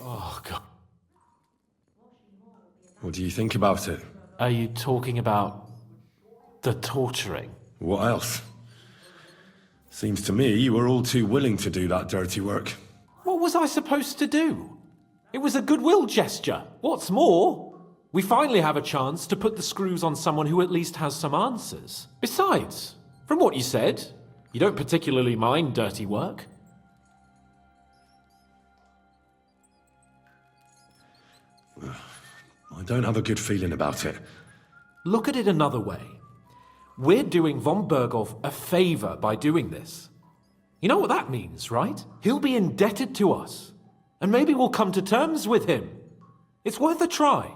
Oh, God. What do you think about it? Are you talking about the torturing? What else? Seems to me you were all too willing to do that dirty work. What was I supposed to do? It was a goodwill gesture. What's more, we finally have a chance to put the screws on someone who at least has some answers. Besides, from what you said, you don't particularly mind dirty work. I don't have a good feeling about it. Look at it another way. We're doing von Bergov a favor by doing this. You know what that means, right? He'll be indebted to us. And maybe we'll come to terms with him. It's worth a try.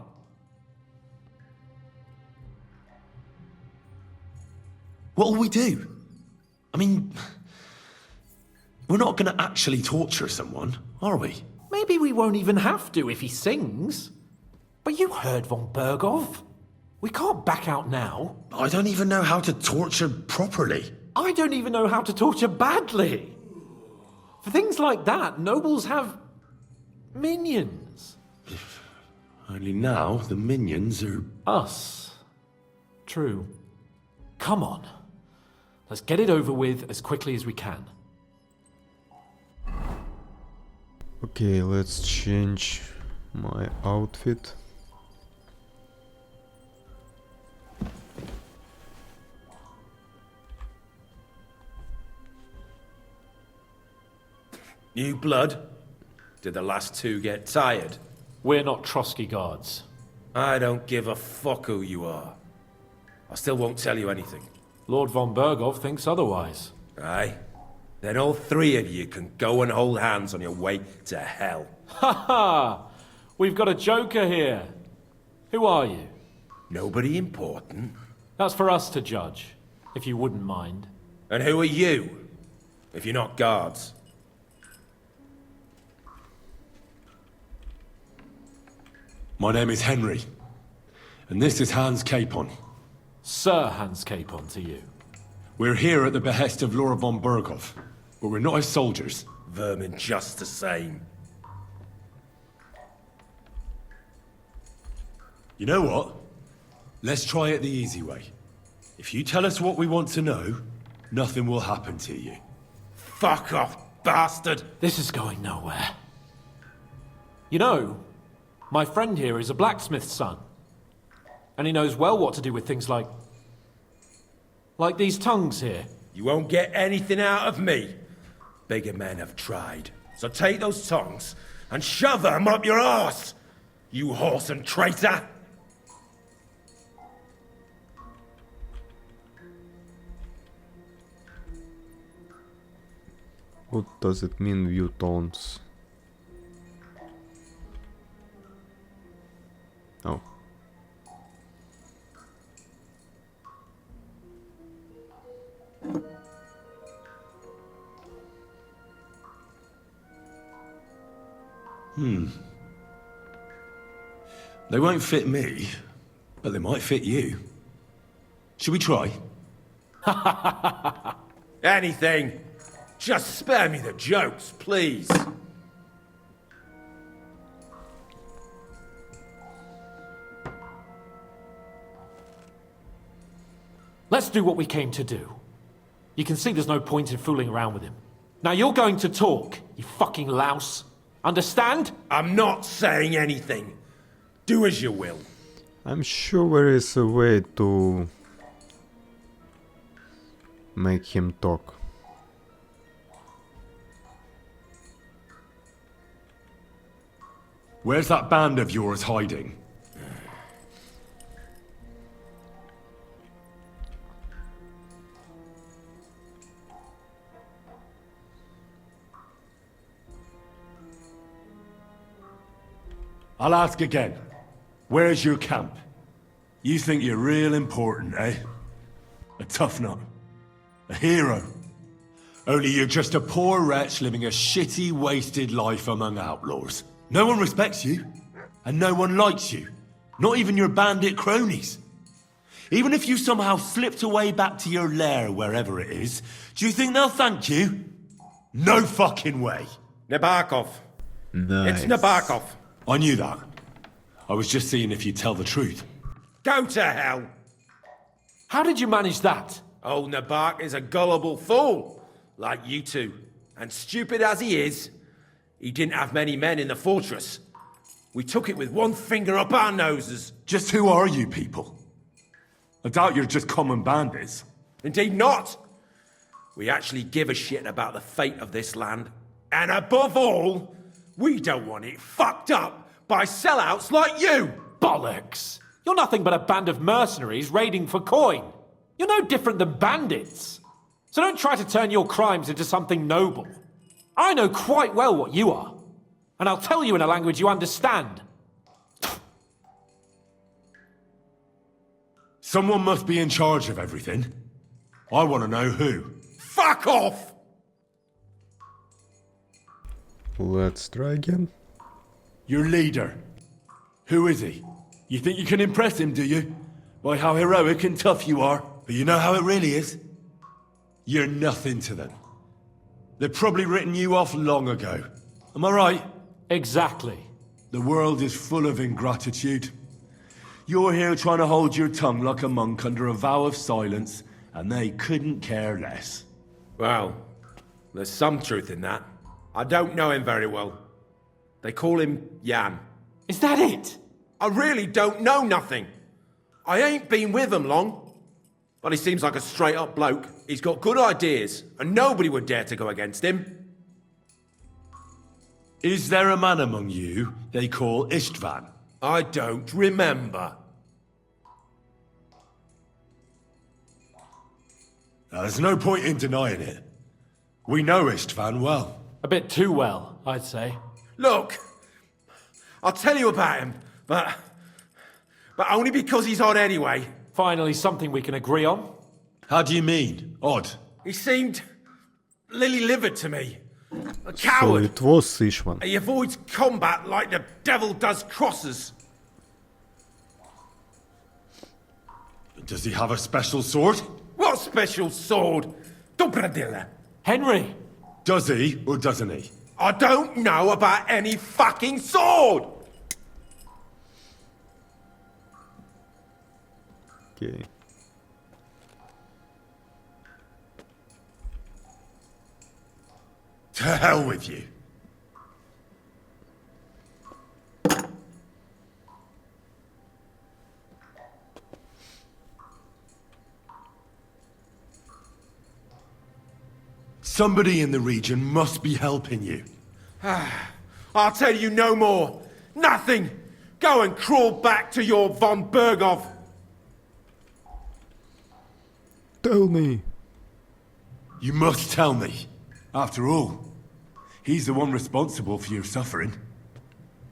What'll we do? I mean, we're not going to actually torture someone, are we? Maybe we won't even have to if he sings. But you heard von Bergov. We can't back out now. I don't even know how to torture properly. I don't even know how to torture badly. For things like that, nobles have minions. Only now the minions are... Us. True. Come on. Let's get it over with as quickly as we can. Okay, let's change my outfit. New blood? Did the last two get tired? We're not Trosky guards. I don't give a fuck who you are. I still won't tell you anything. Lord von Bergov thinks otherwise. Aye? Then all three of you can go and hold hands on your way to hell. Ha ha! We've got a joker here. Who are you? Nobody important. That's for us to judge, if you wouldn't mind. And who are you? If you're not guards. My name is Henry. And this is Hans Capon. Sir Hans Capon to you. We're here at the behest of Lord von Bergov. But we're not his soldiers. Vermin just the same. You know what? Let's try it the easy way. If you tell us what we want to know, nothing will happen to you. Fuck off, bastard! This is going nowhere. You know, my friend here is a blacksmith's son. And he knows well what to do with things like these tongues here. You won't get anything out of me. Bigger men have tried. So take those tongues and shove them up your arse, you whoreson traitor! What does it mean, view tones? Oh. They won't fit me, but they might fit you. Should we try? Anything. Just spare me the jokes, please. Let's do what we came to do. You can see there's no point in fooling around with him. Now you're going to talk, you fucking louse. Understand? I'm not saying anything. Do as you will. I'm sure there is a way to make him talk. Where's that band of yours hiding? I'll ask again. Where's your camp? You think you're real important, eh? A tough nut. A hero. Only you're just a poor wretch living a shitty, wasted life among outlaws. No one respects you, and no one likes you. Not even your bandit cronies. Even if you somehow slipped away back to your lair, wherever it is, do you think they'll thank you? No fucking way. Nebakov. Nice. It's Nebakov. I knew that. I was just seeing if you'd tell the truth. Go to hell. How did you manage that? Old Nebak is a gullible fool, like you two. And stupid as he is, he didn't have many men in the fortress. We took it with one finger up our noses. Just who are you people? I doubt you're just common bandits. Indeed not. We actually give a shit about the fate of this land. And above all, we don't want it fucked up by sellouts like you! Bollocks! You're nothing but a band of mercenaries raiding for coin. You're no different than bandits. So don't try to turn your crimes into something noble. I know quite well what you are. And I'll tell you in a language you understand. Someone must be in charge of everything. I want to know who. Fuck off! Let's try again. Your leader. Who is he? You think you can impress him, do you? By how heroic and tough you are. But you know how it really is? You're nothing to them. They've probably written you off long ago. Am I right? Exactly. The world is full of ingratitude. You're here trying to hold your tongue like a monk under a vow of silence, and they couldn't care less. Well, there's some truth in that. I don't know him very well. They call him Jan. Is that it? I really don't know nothing. I ain't been with him long. But he seems like a straight-up bloke. He's got good ideas, and nobody would dare to go against him. Is there a man among you they call Istvan? I don't remember. Now, there's no point in denying it. We know Istvan well. A bit too well, I'd say. Look, I'll tell you about him, but only because he's odd anyway. Finally, something we can agree on. How do you mean? Odd? He seemed lily-livered to me. A So coward. it was Ishvan. He avoids combat like the devil does crosses. Does he have a special sword? What special sword? Dobradilla. Henry! Does he, or doesn't he? I don't know about any fucking sword! Okay. To hell with you. Somebody in the region must be helping you. I'll tell you no more. Nothing. Go and crawl back to your von Bergov. Tell me. You must tell me. After all, he's the one responsible for your suffering.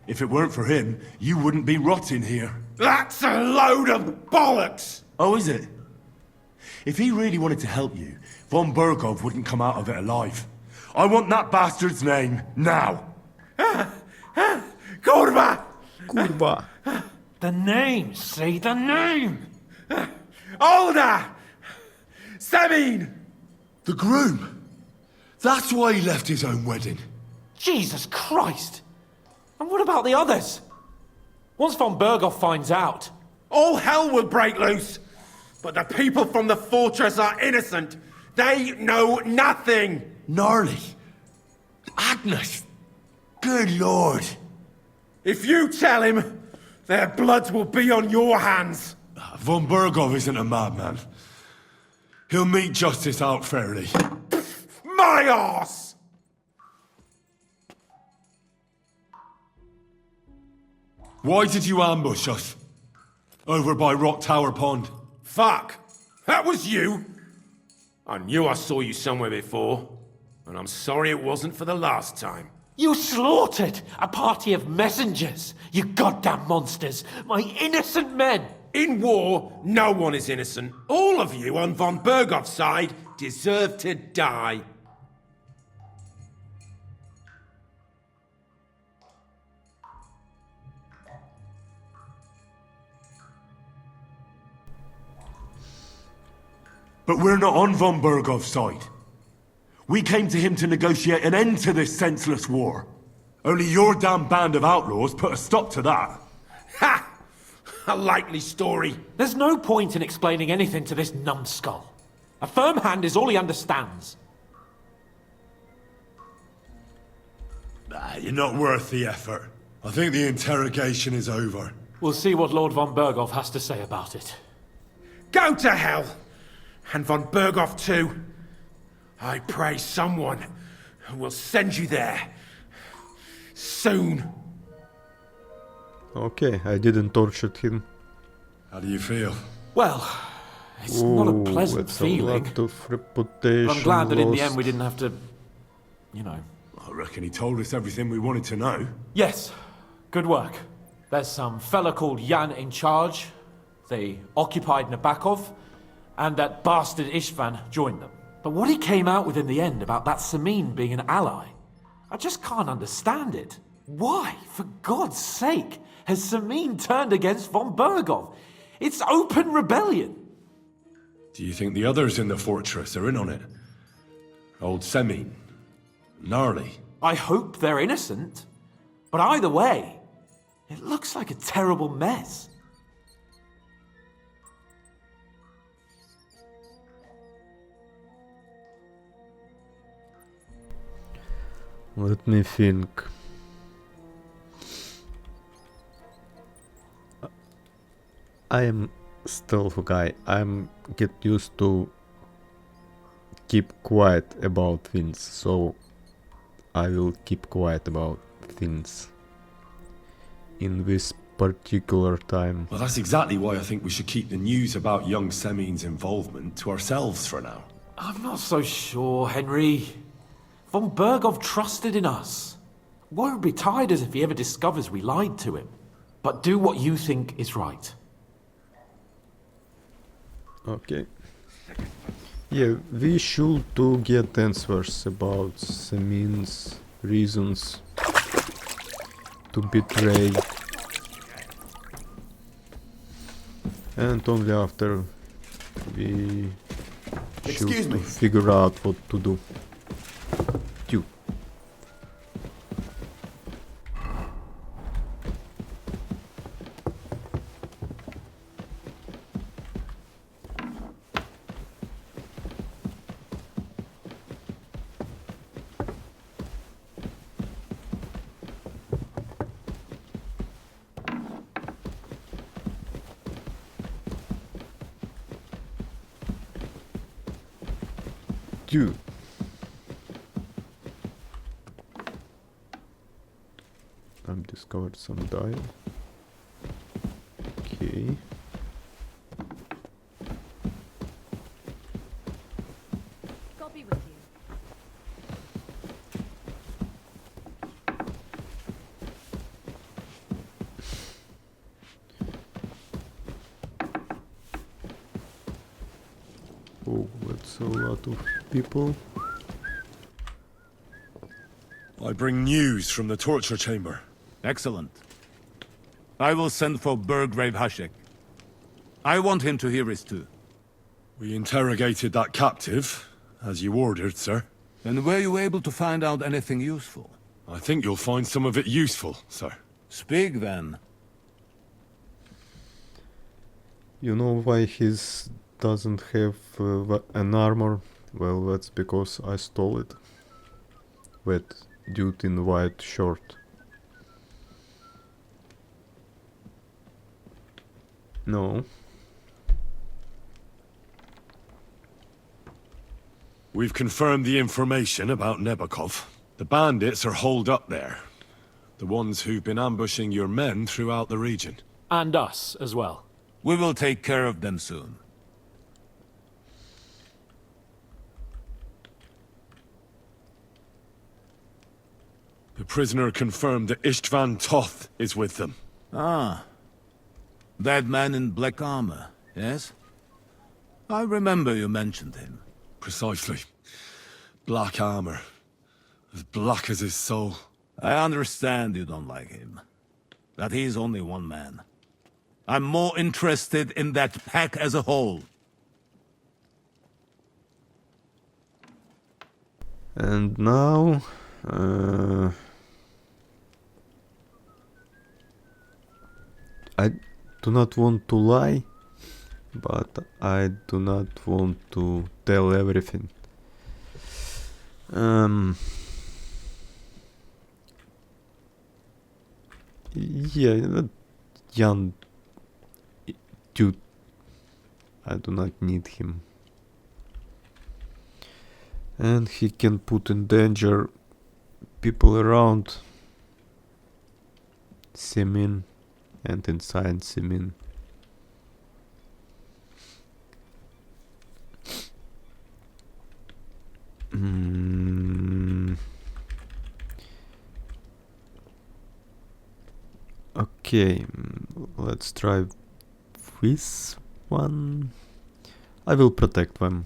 If it weren't for him, you wouldn't be rotting here. That's a load of bollocks! Oh, is it? If he really wanted to help you, von Bergov wouldn't come out of it alive. I want that bastard's name, now! Kurva! Kurva. The name! Say the name! Older! Semine! The groom! That's why he left his own wedding. Jesus Christ! And what about the others? Once von Bergov finds out... All hell will break loose! But the people from the fortress are innocent! They know nothing! Gnarly. Agnes. Good lord. If you tell him, their blood will be on your hands! Von Bergov isn't a madman. He'll meet justice out fairly. My arse! Why did you ambush us? Over by Rock Tower Pond. Fuck! That was you! I knew I saw you somewhere before, and I'm sorry it wasn't for the last time. You slaughtered a party of messengers! You goddamn monsters! My innocent men! In war, no one is innocent. All of you on von Bergov's side deserve to die. But we're not on von Bergov's side. We came to him to negotiate an end to this senseless war. Only your damn band of outlaws put a stop to that. Ha! A likely story. There's no point in explaining anything to this numbskull. A firm hand is all he understands. Nah, you're not worth the effort. I think the interrogation is over. We'll see what Lord von Bergov has to say about it. Go to hell! And von Bergov too. I pray someone will send you there. Soon. Okay, I didn't torture him. How do you feel? Well, it's not a pleasant that's feeling. a lot of reputation But I'm glad that in the lost. end we didn't have to, you know. I reckon he told us everything we wanted to know. Yes, good work. There's some fella called Jan in charge. They occupied Nebakov, and that bastard Istvan joined them. But what he came out with in the end about that Semine being an ally, I just can't understand it. Why, for God's sake, has Semine turned against von Bergov? It's open rebellion. Do you think the others in the fortress are in on it? Old Semine? Gnarly? I hope they're innocent. But either way, it looks like a terrible mess. Let me think. I am stealth guy. I'm get used to keep quiet about things, so I will keep quiet about things in this particular time. Well, that's exactly why I think we should keep the news about young Semine's involvement to ourselves for now. I'm not so sure, Henry. Von Bergov trusted in us. Won't be tired as if he ever discovers we lied to him. But do what you think is right. Okay. Yeah, we should to get answers about Semine's reasons to betray. And only after we Excuse should me. figure out what to do. You. You. I've discovered some dial. Okay. God be with you. Oh, that's a lot of people. I bring news from the torture chamber. Excellent. I will send for Burgrave Hashek. I want him to hear it too. We interrogated that captive, as you ordered, sir. And were you able to find out anything useful? I think you'll find some of it useful, sir. Speak then. You know why his doesn't have an armor? Well, that's because I stole it. That dude in white shirt. No. We've confirmed the information about Nebakov. The bandits are holed up there. The ones who've been ambushing your men throughout the region. And us as well. We will take care of them soon. The prisoner confirmed that Istvan Toth is with them. Ah. That man in black armor, yes? I remember you mentioned him. Precisely. Black armor. As black as his soul. I understand you don't like him. That he's only one man. I'm more interested in that pack as a whole. And now I do not want to lie, but I do not want to tell everything. Yeah, that young dude, I do not need him. And he can put in danger people around Semine and inside Semine. Okay, let's try this one. I will protect them.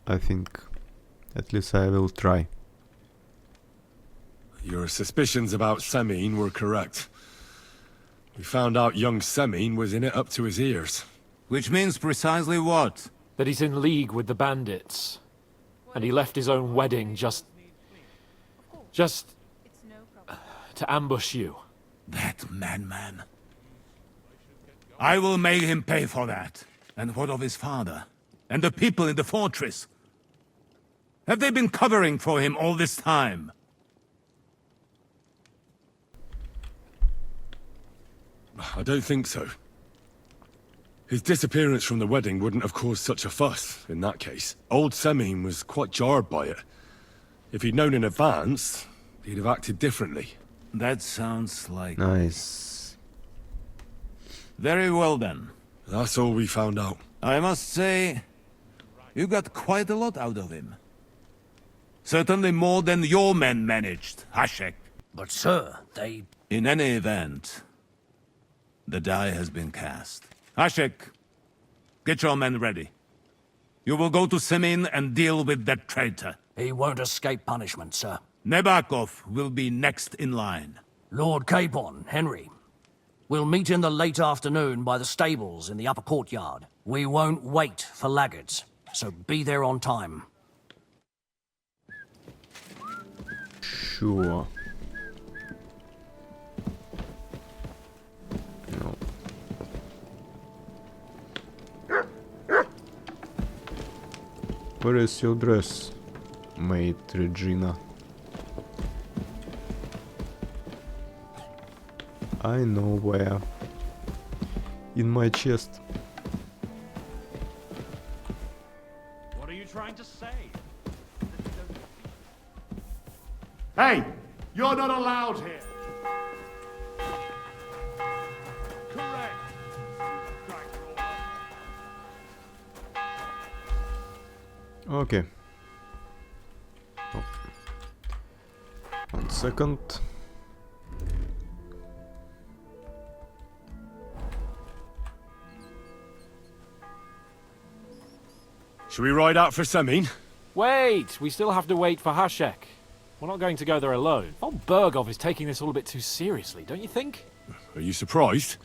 I think. At least I will try. Your suspicions about Semine were correct. We found out young Semine was in it up to his ears. Which means precisely what? That he's in league with the bandits. And he left his own wedding just It's no problem. to ambush you. That madman. I will make him pay for that. And what of his father? And the people in the fortress? Have they been covering for him all this time? I don't think so. His disappearance from the wedding wouldn't have caused such a fuss, in that case. Old Semine was quite jarred by it. If he'd known in advance, he'd have acted differently. That sounds like... Nice. Very well then. That's all we found out. I must say, you got quite a lot out of him. Certainly more than your men managed, Hashek. But sir, they... In any event, the die has been cast. Hashek, get your men ready. You will go to Semine and deal with that traitor. He won't escape punishment, sir. Nebakov will be next in line. Lord Capon, Henry. We'll meet in the late afternoon by the stables in the upper courtyard. We won't wait for laggards, so be there on time. Sure. No. Where is your dress, maid Regina? I know where. In my chest. What are you trying to say? Hey! You're not allowed here! Correct. Okay. Oh. 1 second. Should we ride out for Semine? Wait! We still have to wait for Hashek. We're not going to go there alone. Von Bergov is taking this all a bit too seriously, don't you think? Are you surprised?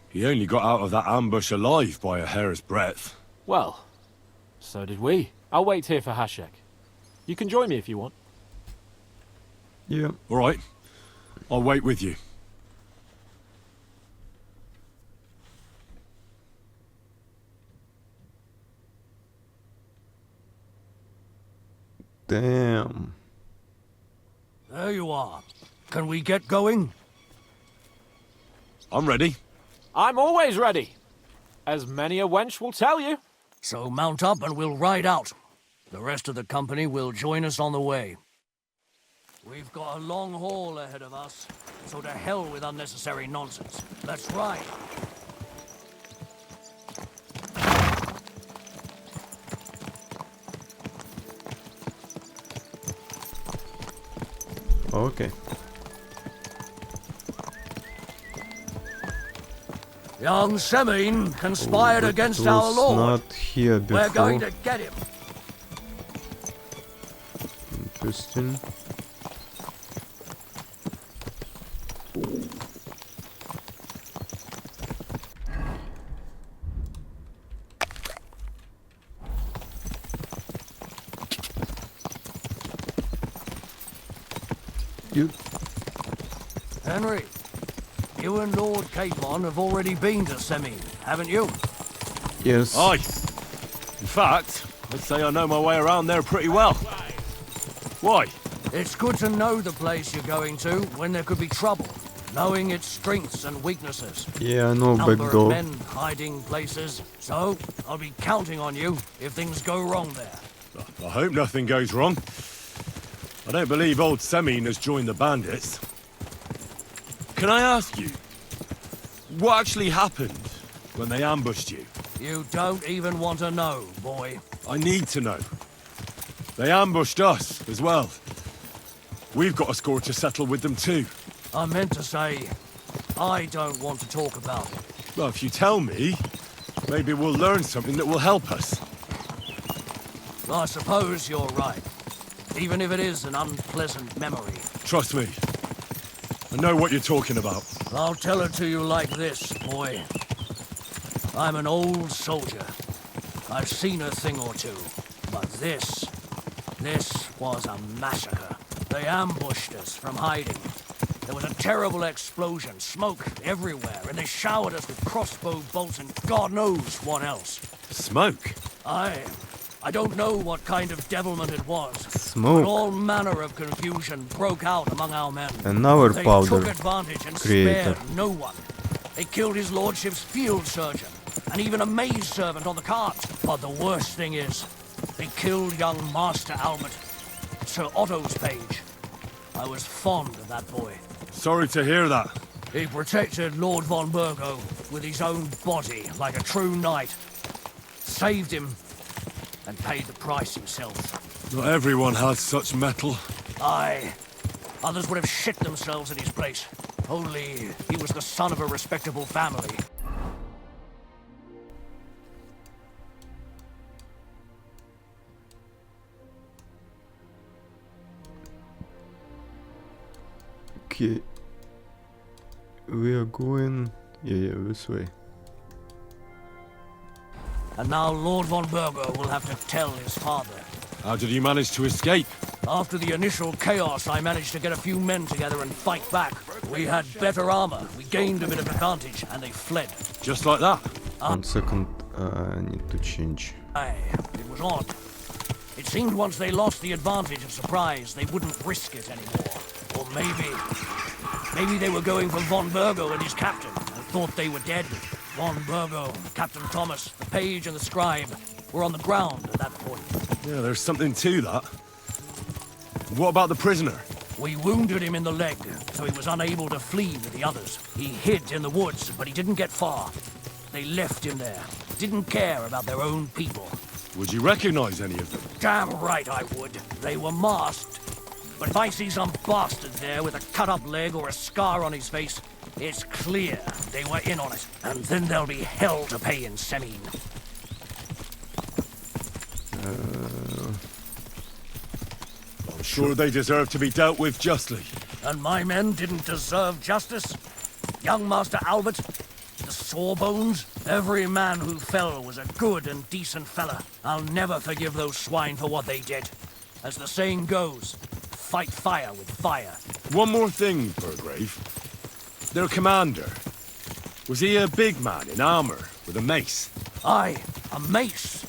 He only got out of that ambush alive by a hair's breadth. Well, so did we. I'll wait here for Hashek. You can join me if you want. Yeah. All right. I'll wait with you. Damn. There you are. Can we get going? I'm ready. I'm always ready. As many a wench will tell you. So mount up and we'll ride out. The rest of the company will join us on the way. We've got a long haul ahead of us, so to hell with unnecessary nonsense. Let's ride. Okay. Young Semine conspired That against our was lord. not here before. We're going to get him. Interesting. You... Henry, you and Lord Capon have already been to Semine, haven't you? Yes. Aye. In fact, I'd say I know my way around there pretty well. Why? It's good to know the place you're going to when there could be trouble, knowing its strengths and weaknesses. Yeah, I know back Number of door. men hiding places, so I'll be counting on you if things go wrong there. I hope nothing goes wrong. I don't believe old Semine has joined the bandits. Can I ask you, what actually happened when they ambushed you? You don't even want to know, boy. I need to know. They ambushed us as well. We've got a score to settle with them too. I meant to say, I don't want to talk about it. Well, if you tell me, maybe we'll learn something that will help us. I suppose you're right, even if it is an unpleasant memory. Trust me. I know what you're talking about. I'll tell it to you like this, boy. I'm an old soldier. I've seen a thing or two, but this was a massacre. They ambushed us from hiding. There was a terrible explosion, smoke everywhere, and they showered us with crossbow bolts and God knows what else. Smoke? I don't know what kind of devilment it was. Smoke. But all manner of confusion broke out among our men. Another They powder took advantage and creator. spared no one. They killed his lordship's field surgeon, and even a maid servant on the cart. But the worst thing is, they killed young Master Albert, Sir Otto's page. I was fond of that boy. Sorry to hear that. He protected Lord von Bergov with his own body like a true knight. Saved him, and paid the price himself. Not everyone has such metal. Aye. Others would have shit themselves in his place. Only he was the son of a respectable family. Okay. We are going... Yeah, this way. And now Lord von Bergov will have to tell his father. How did you manage to escape? After the initial chaos, I managed to get a few men together and fight back. We had better armor, we gained a bit of advantage, and they fled. Just like that? 1 second, I need to change. Aye, it was odd. It seemed once they lost the advantage of surprise, they wouldn't risk it anymore. Or maybe they were going for von Bergov and his captain, and thought they were dead. Von Bergov, Captain Thomas, the page and the scribe were on the ground at that point. Yeah, there's something to that. What about the prisoner? We wounded him in the leg, so he was unable to flee with the others. He hid in the woods, but he didn't get far. They left him there, didn't care about their own people. Would you recognize any of them? Damn right I would. They were masked. But if I see some bastard there with a cut-up leg or a scar on his face, it's clear they were in on it. And then there'll be hell to pay in Semine. I'm sure they deserve to be dealt with justly. And my men didn't deserve justice? Young Master Albert, the Sawbones, every man who fell was a good and decent fella. I'll never forgive those swine for what they did. As the saying goes, fight fire with fire. One more thing, Burgrave. Their commander. Was he a big man in armor with a mace? Aye, a mace.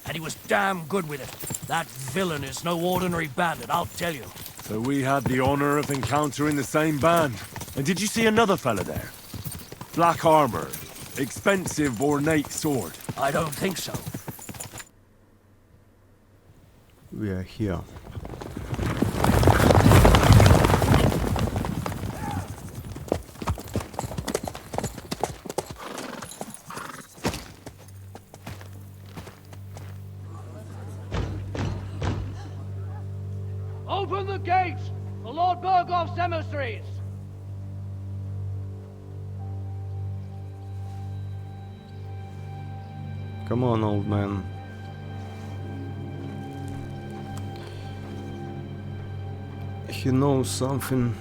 And he was damn good with it. That villain is no ordinary bandit, I'll tell you. So we had the honor of encountering the same band. And did you see another fella there? Black armor, expensive ornate sword. I don't think so. We are here. Open the gates for Lord Bergov's emissaries! Come on, old man. He knows something.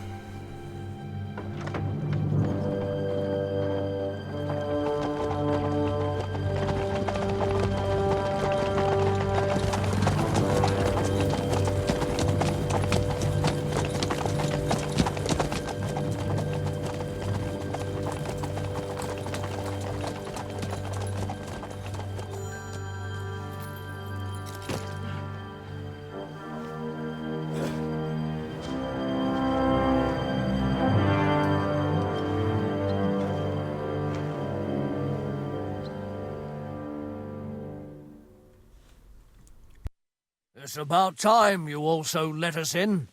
It's about time you also let us in.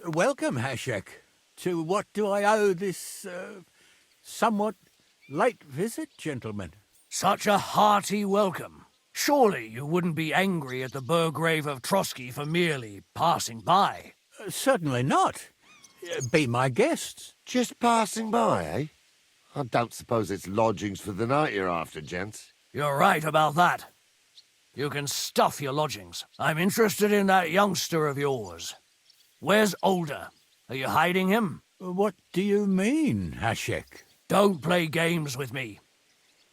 Welcome, Hashek. To what do I owe this, somewhat late visit, gentlemen? Such a hearty welcome. Surely you wouldn't be angry at the Burgrave of Trosky for merely passing by. Certainly not. Be my guests. Just passing by, eh? I don't suppose it's lodgings for the night you're after, gents. You're right about that. You can stuff your lodgings. I'm interested in that youngster of yours. Where's Older? Are you hiding him? What do you mean, Hashek? Don't play games with me.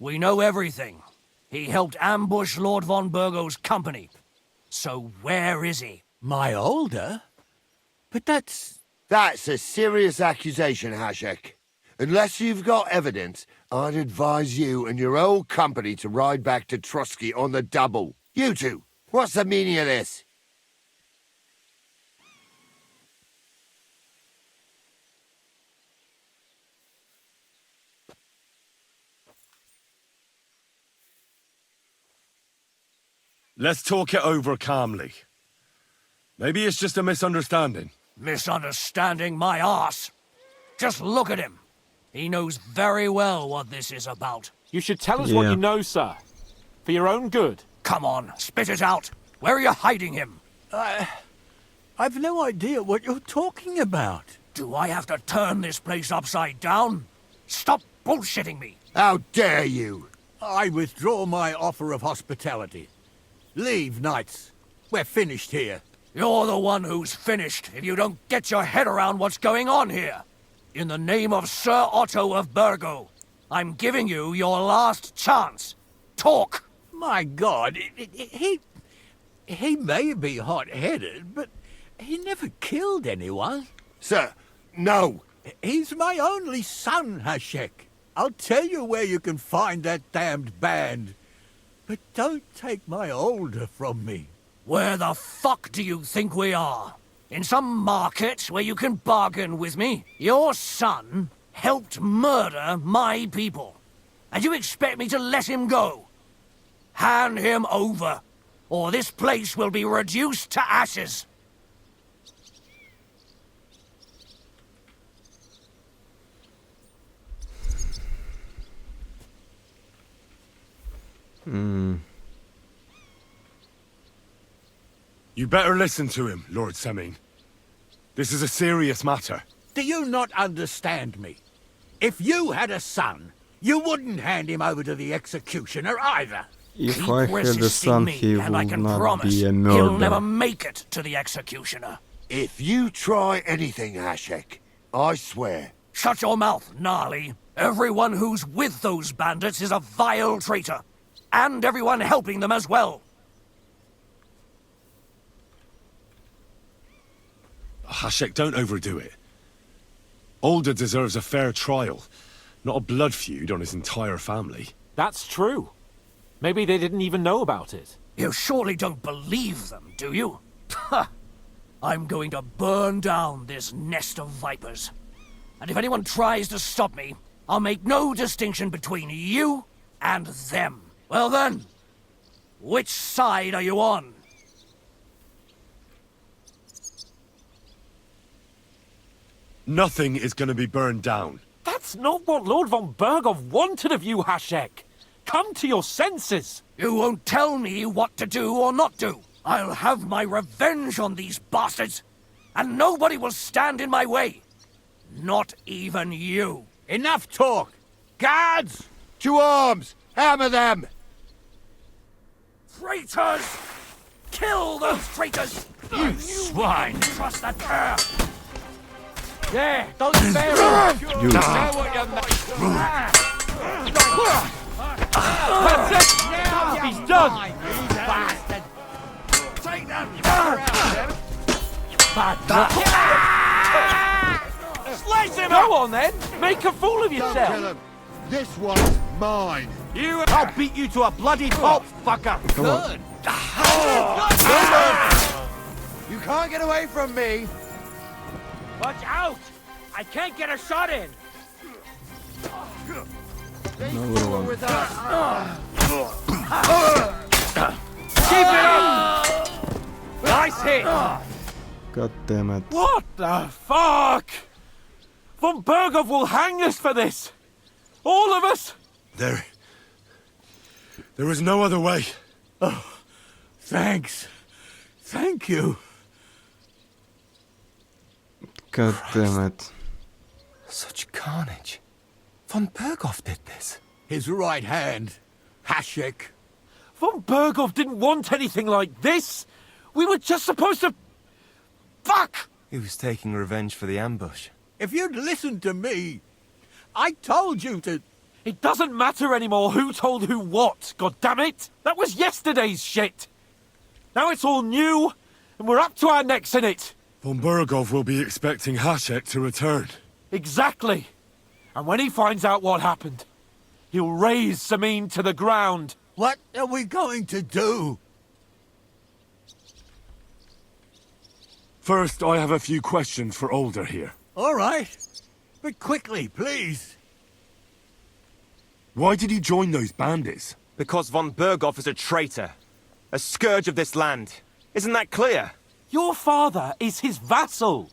We know everything. He helped ambush Lord von Bergov's company. So where is he? My Older? But that's a serious accusation, Hashek. Unless you've got evidence, I'd advise you and your old company to ride back to Trosky on the double. You two, what's the meaning of this? Let's talk it over calmly. Maybe it's just a misunderstanding. Misunderstanding my arse. Just look at him. He knows very well what this is about. You should tell us what Yeah. you know, sir. For your own good. Come on, spit it out. Where are you hiding him? I've no idea what you're talking about. Do I have to turn this place upside down? Stop bullshitting me. How dare you? I withdraw my offer of hospitality. Leave, knights. We're finished here. You're the one who's finished if you don't get your head around what's going on here. In the name of Sir Otto of Bergov, I'm giving you your last chance. Talk! My God, he may be hot-headed, but he never killed anyone. Sir, no. He's my only son, Hashek. I'll tell you where you can find that damned band. But don't take my Older from me. Where the fuck do you think we are? In some market where you can bargain with me? Your son helped murder my people. And you expect me to let him go? Hand him over, or this place will be reduced to ashes. You better listen to him, Lord Semine. This is a serious matter. Do you not understand me? If you had a son, you wouldn't hand him over to the executioner either. If Keep I had a resisting son, me, he and I would can not promise be a he'll never murderer. make it to the executioner. If you try anything, Hashek, I swear. Shut your mouth, gnarly. Everyone who's with those bandits is a vile traitor. And everyone helping them as well. Hashek, don't overdo it. Older deserves a fair trial, not a blood feud on his entire family. That's true. Maybe they didn't even know about it. You surely don't believe them, do you? Ha! I'm going to burn down this nest of vipers. And if anyone tries to stop me, I'll make no distinction between you and them. Well then, which side are you on? Nothing is going to be burned down. That's not what Lord von Bergov wanted of you, Hashek. Come to your senses. You won't tell me what to do or not do. I'll have my revenge on these bastards, and nobody will stand in my way. Not even you. Enough talk! Guards! To arms! Hammer them! Traitors! Kill those traitors! You swine! Trust that pair! There, don't spare him! You. Know what you That's it! Now He's done! bastard! Take them! Slice him! Go on then! Make a fool of Don't kill yourself! him. This one's mine. I'll beat you to a bloody pulp, fucker! Good! You can't get away from me. Watch out! I can't get a shot in! Another one. With us. Keep it up! Nice hit! God damn it. What the fuck? Von Bergov will hang us for this! All of us! There was no other way. Thanks. Thank you. God damn it. Such carnage. Von Bergov did this. His right hand, Hashek. Von Bergov didn't want anything like this! We were just supposed to... Fuck! He was taking revenge for the ambush. If you'd listened to me, I told you to... It doesn't matter anymore who told who what, goddammit! That was yesterday's shit! Now it's all new, and we're up to our necks in it! Von Bergov will be expecting Hashek to return. Exactly! And when he finds out what happened, he'll raze Semine to the ground. What are we going to do? First, I have a few questions for Older here. All right. But quickly, please. Why did you join those bandits? Because von Bergov is a traitor. A scourge of this land. Isn't that clear? Your father is his vassal.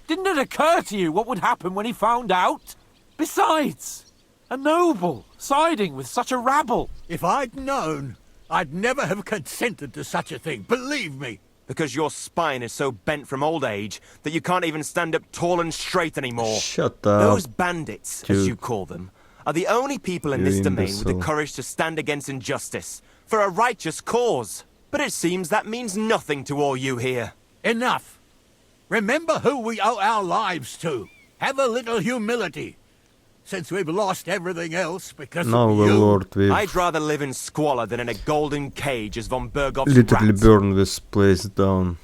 Didn't it occur to you what would happen when he found out? Besides, a noble siding with such a rabble. If I'd known, I'd never have consented to such a thing, believe me. Because your spine is so bent from old age that you can't even stand up tall and straight anymore. Shut up. Those bandits, as Dude. you call them, are the only people in You this domain with the imbecile. courage to stand against injustice, for a righteous cause. But it seems that means nothing to all you here. Enough. Remember who we owe our lives to. Have a little humility. Since we've lost everything else because Now of the you. Lord will I'd rather live in squalor than in a golden cage as von Bergov's literally rat. burn this place down.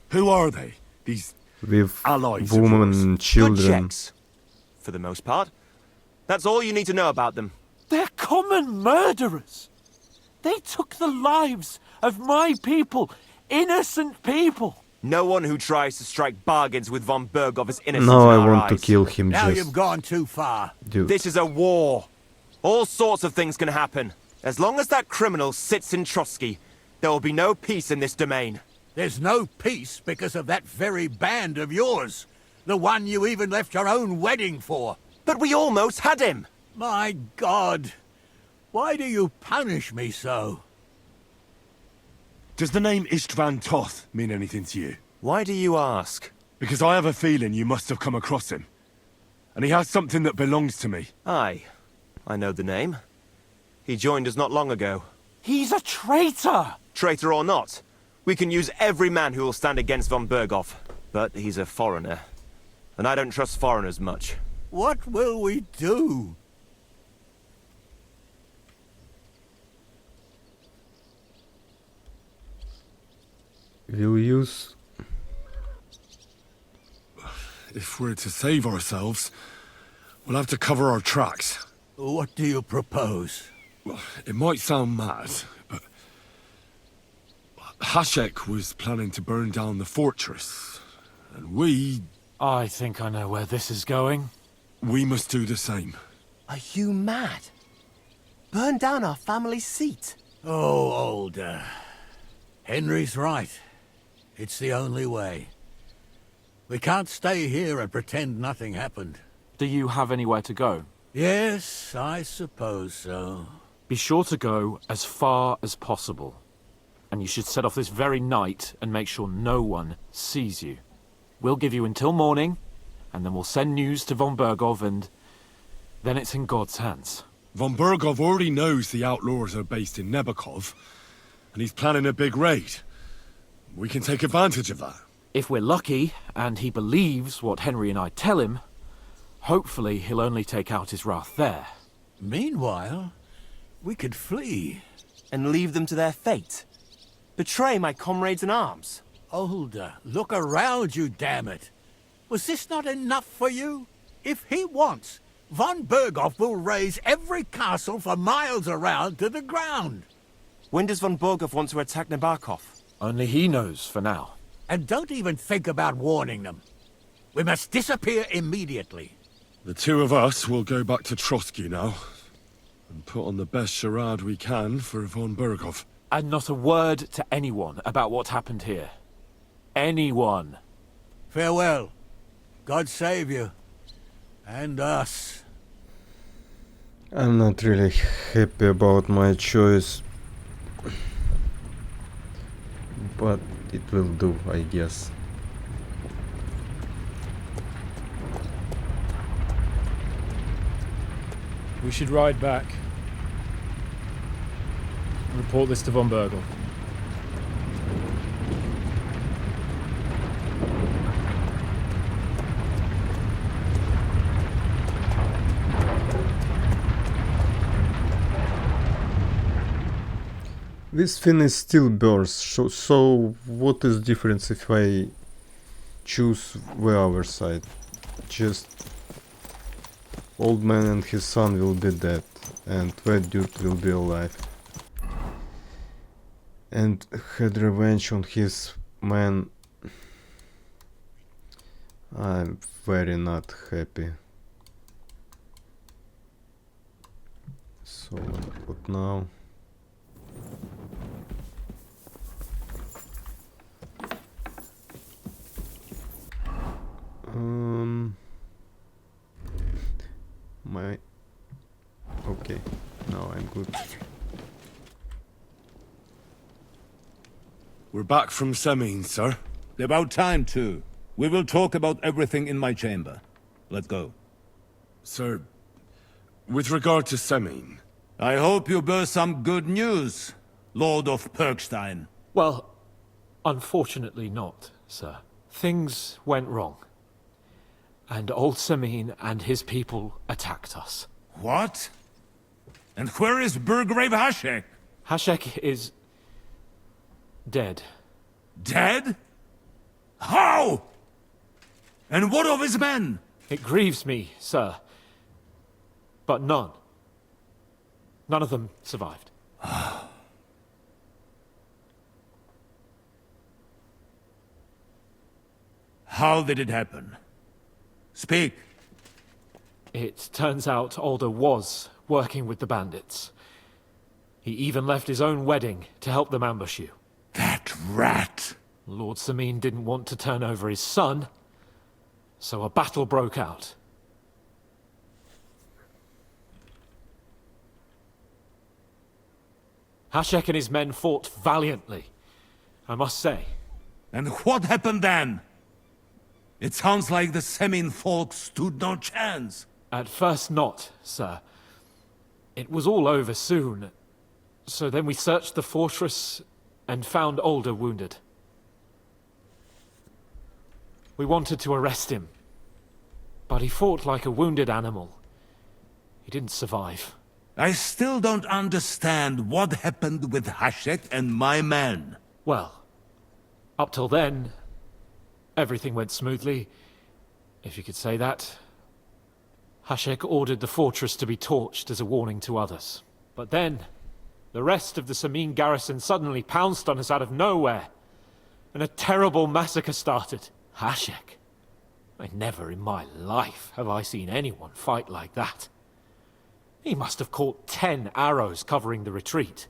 Who are they? These With allies of women yours? and Good children. checks, for the most part. That's all you need to know about them. They're common murderers. They took the lives of my people, innocent people. No one who tries to strike bargains with von Bergov is innocent Now I in our want to eyes. kill him Now just. you've gone too far. Dude. This is a war. All sorts of things can happen. As long as that criminal sits in Trosky, there will be no peace in this domain. There's no peace because of that very band of yours. The one you even left your own wedding for. But we almost had him. My God. Why do you punish me so? Does the name Istvan Toth mean anything to you? Why do you ask? Because I have a feeling you must have come across him. And he has something that belongs to me. Aye, I know the name. He joined us not long ago. He's a traitor. Traitor or not, we can use every man who will stand against von Bergov. But he's a foreigner. And I don't trust foreigners much. What will we do? We'll use... If we're to save ourselves, we'll have to cover our tracks. What do you propose? Well, it might sound mad, but... Hashek was planning to burn down the fortress. And we I think I know where this is going. must do the same. Are you mad? Burn down our family seat. Oh, Older. Henry's right. It's the only way. We can't stay here and pretend nothing happened. Do you have anywhere to go? Yes, I suppose so. Be sure to go as far as possible. And you should set off this very night and make sure no one sees you. We'll give you until morning, and then we'll send news to von Bergov, and then it's in God's hands. Von Bergov already knows the outlaws are based in Nebakov, and he's planning a big raid. We can take advantage of that. If we're lucky, and he believes what Henry and I tell him, hopefully he'll only take out his wrath there. Meanwhile, we could flee. And leave them to their fate. Betray my comrades in arms. Older, look around you, damn it. Was this not enough for you? If he wants, von Bergov will raise every castle for miles around to the ground. When does von Bergov want to attack Nebakov? Only he knows for now. And don't even think about warning them. We must disappear immediately. The two of us will go back to Trosky now, and put on the best charade we can for von Bergov. And not a word to anyone about what happened here. Anyone. Farewell. God save you. And us. I'm not really happy about my choice, but it will do, I guess. We should ride back. Report this to von Bergov. This thing is still burst, so what is the difference if I choose the other side? Just old man and his son will be dead, and that dude will be alive. And had revenge on his man. I'm very not happy. So what now? Okay, now I'm good. We're back from Semine, sir. About time, too. We will talk about everything in my chamber. Let's go. Sir, with regard to Semine... I hope you bear some good news, Lord of Perkstein. Well, unfortunately not, sir. Things went wrong. And old Semine and his people attacked us. What? And where is Burgrave Hashek? Hashek is... dead. Dead? How? And what of his men? It grieves me, sir. But none of them survived. How did it happen? Speak. It turns out Alder was working with the bandits. He even left his own wedding to help them ambush you. That rat! Lord Semine didn't want to turn over his son, so a battle broke out. Hashek and his men fought valiantly, I must say. And what happened then? It sounds like the Semine folk stood no chance. At first not, sir. It was all over soon. So then we searched the fortress and found Alder wounded. We wanted to arrest him, but he fought like a wounded animal. He didn't survive. I still don't understand what happened with Hashek and my men. Well, up till then, everything went smoothly, if you could say that. Hashek ordered the fortress to be torched as a warning to others. But then, the rest of the Semine garrison suddenly pounced on us out of nowhere, and a terrible massacre started. Hashek? Never in my life have I seen anyone fight like that. He must have caught 10 arrows covering the retreat.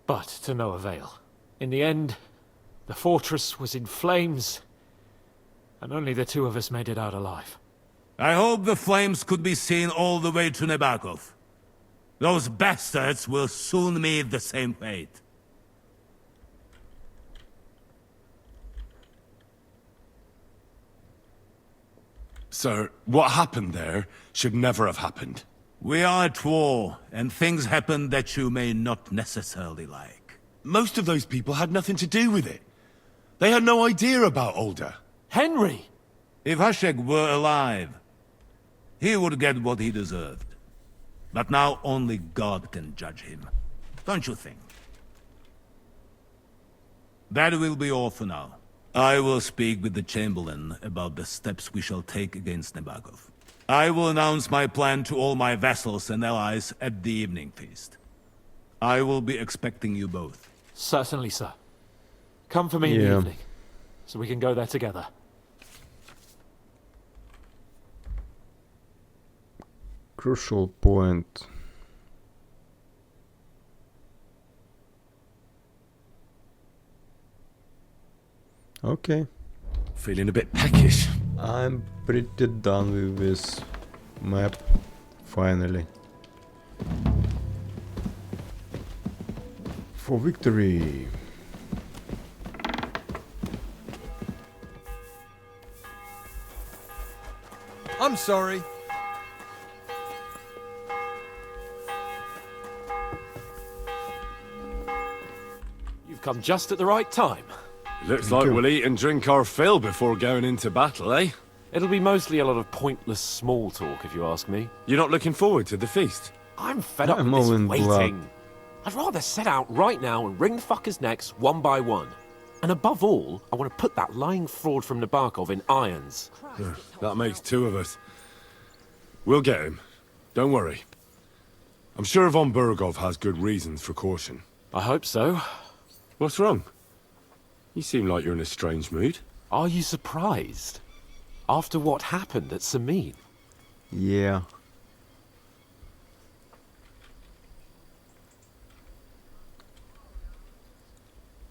But to no avail. In the end, the fortress was in flames, and only the two of us made it out alive. I hope the flames could be seen all the way to Nebakov. Those bastards will soon meet the same fate. Sir, what happened there should never have happened. We are at war, and things happen that you may not necessarily like. Most of those people had nothing to do with it. They had no idea about Alder. Henry! If Hashek were alive, he would get what he deserved. But now only God can judge him. Don't you think? That will be all for now. I will speak with the Chamberlain about the steps we shall take against Nebakov. I will announce my plan to all my vassals and allies at the evening feast. I will be expecting you both. Certainly, sir. Come for me in the evening, so we can go there together. Crucial point. Okay. Feeling a bit peckish. I'm pretty done with this map, finally. For victory! I'm sorry. You've come just at the right time. Looks like we'll eat and drink our fill before going into battle, eh? It'll be mostly a lot of pointless small talk, if you ask me. You're not looking forward to the feast? I'm fed up I'm with all this in waiting. blood. I'd rather set out right now and wring fuckers' necks one by one. And above all, I want to put that lying fraud from Nebakov in irons. That makes two of us. We'll get him. Don't worry. I'm sure von Bergov has good reasons for caution. I hope so. What's wrong? You seem like you're in a strange mood. Are you surprised? After what happened at Semine? Yeah.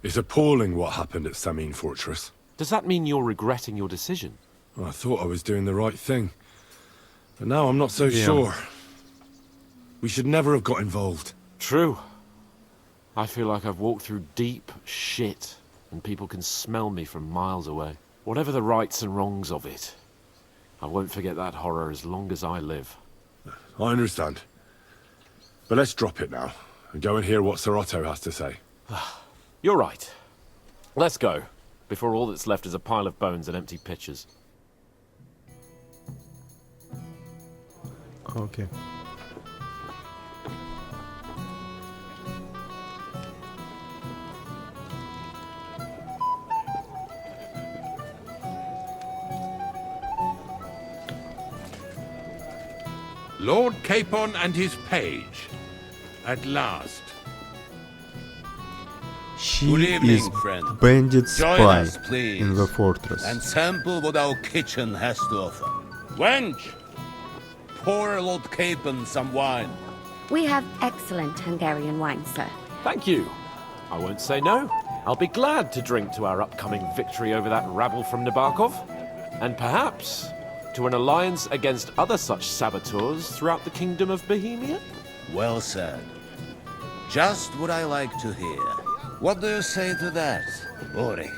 It's appalling what happened at Semine Fortress. Does that mean you're regretting your decision? I thought I was doing the right thing. But now I'm not so sure. We should never have got involved. True. I feel like I've walked through deep shit, and people can smell me from miles away. Whatever the rights and wrongs of it, I won't forget that horror as long as I live. I understand. But let's drop it now, and go and hear what Sir Otto has to say. You're right. Let's go, before all that's left is a pile of bones and empty pitchers. Okay. Lord Capon and his page. At last. She Good evening, is friend. bandit Join spy us, please, in the fortress. and sample what our kitchen has to offer. Wench, pour Lord Capon some wine. We have excellent Hungarian wine, sir. Thank you. I won't say no. I'll be glad to drink to our upcoming victory over that rabble from Nebakov. And perhaps to an alliance against other such saboteurs throughout the Kingdom of Bohemia? Well said. Just what I like to hear. What do you say to that, Ulrich?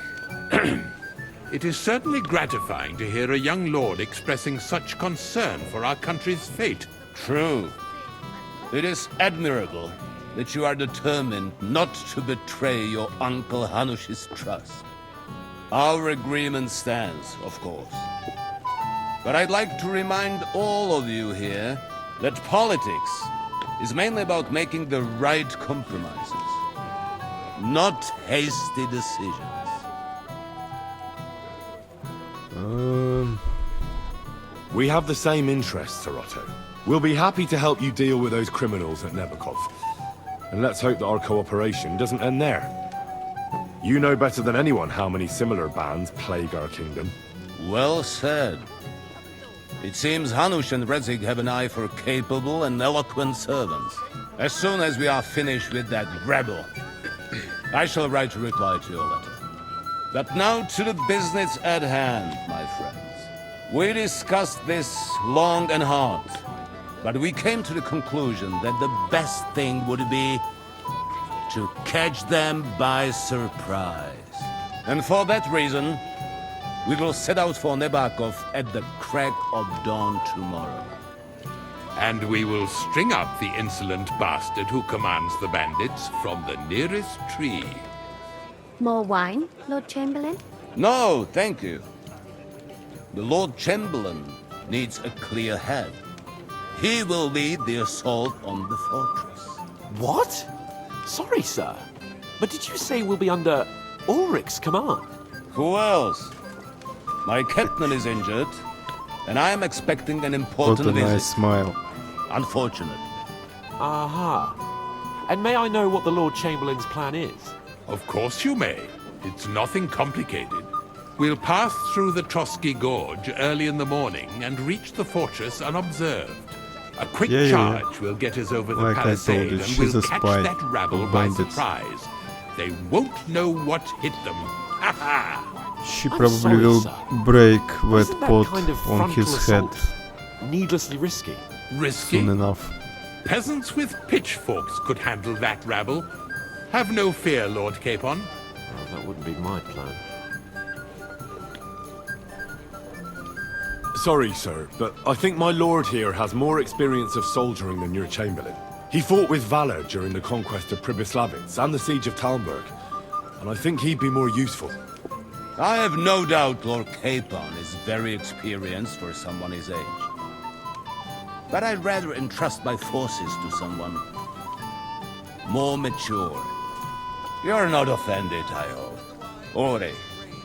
It is certainly gratifying to hear a young lord expressing such concern for our country's fate. True. It is admirable that you are determined not to betray your Uncle Hanush's trust. Our agreement stands, of course. But I'd like to remind all of you here that politics is mainly about making the right compromises, not hasty decisions. We have the same interests, Sir Otto. We'll be happy to help you deal with those criminals at Nebakov. And let's hope that our cooperation doesn't end there. You know better than anyone how many similar bands plague our kingdom. Well said. It seems Hanush and Rezig have an eye for capable and eloquent servants. As soon as we are finished with that rebel, I shall write a reply to your letter. But now to the business at hand, my friends. We discussed this long and hard, but we came to the conclusion that the best thing would be to catch them by surprise. And for that reason, we will set out for Nebakov at the crack of dawn tomorrow. And we will string up the insolent bastard who commands the bandits from the nearest tree. More wine, Lord Chamberlain? No, thank you. The Lord Chamberlain needs a clear head. He will lead the assault on the fortress. What? Sorry, sir. But did you say we'll be under Ulrich's command? Who else? My captain is injured, and I am expecting an important What a visit. nice smile. Unfortunate. Aha. And may I know what the Lord Chamberlain's plan is? Of course you may. It's nothing complicated. We'll pass through the Trosky Gorge early in the morning and reach the fortress unobserved. A quick charge will get us over the Like I told palisade you, and she's we'll a catch spy that rabble of by bandits. surprise. They won't know what hit them. Ha ha! She I'm probably sorry, will sir. break that Isn't that pot kind of on frontal his head assault needlessly risky? Risky? soon enough. Peasants with pitchforks could handle that rabble. Have no fear, Lord Capon. Well, that wouldn't be my plan. Sorry, sir, but I think my lord here has more experience of soldiering than your chamberlain. He fought with valor during the conquest of Pribyslavitz and the siege of Talmberg, and I think he'd be more useful. I have no doubt Lord Capon is very experienced for someone his age. But I'd rather entrust my forces to someone more mature. You're not offended, I hope. Ore.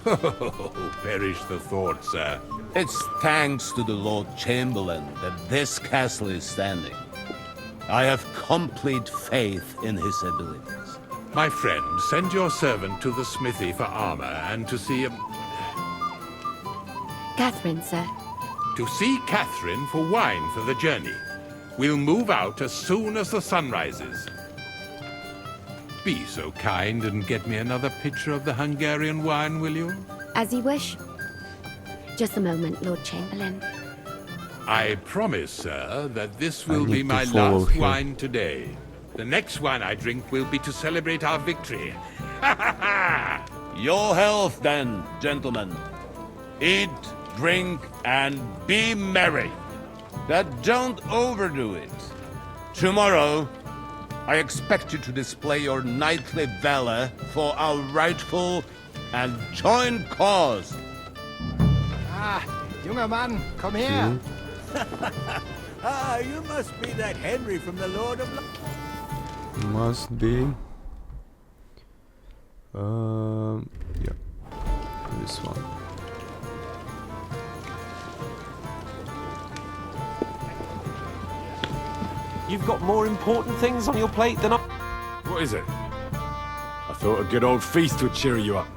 Oh, perish the thought, sir. It's thanks to the Lord Chamberlain that this castle is standing. I have complete faith in his abilities. My friend, send your servant to the smithy for armor and to see Catherine, sir. To see Catherine for wine for the journey. We'll move out as soon as the sun rises. Be so kind and get me another pitcher of the Hungarian wine, will you? As you wish. Just a moment, Lord Chamberlain. I promise, sir, that this will be need to my follow last him. wine today. The next wine I drink will be to celebrate our victory. Your health, then, gentlemen. Eat, drink, and be merry. But don't overdo it. Tomorrow, I expect you to display your knightly valor for our rightful and joint cause. Ah, junger Mann, komm her. You must be that Henry from the Lord of... Must be. Yeah. This one. You've got more important things on your plate than I... What is it? I thought a good old feast would cheer you up.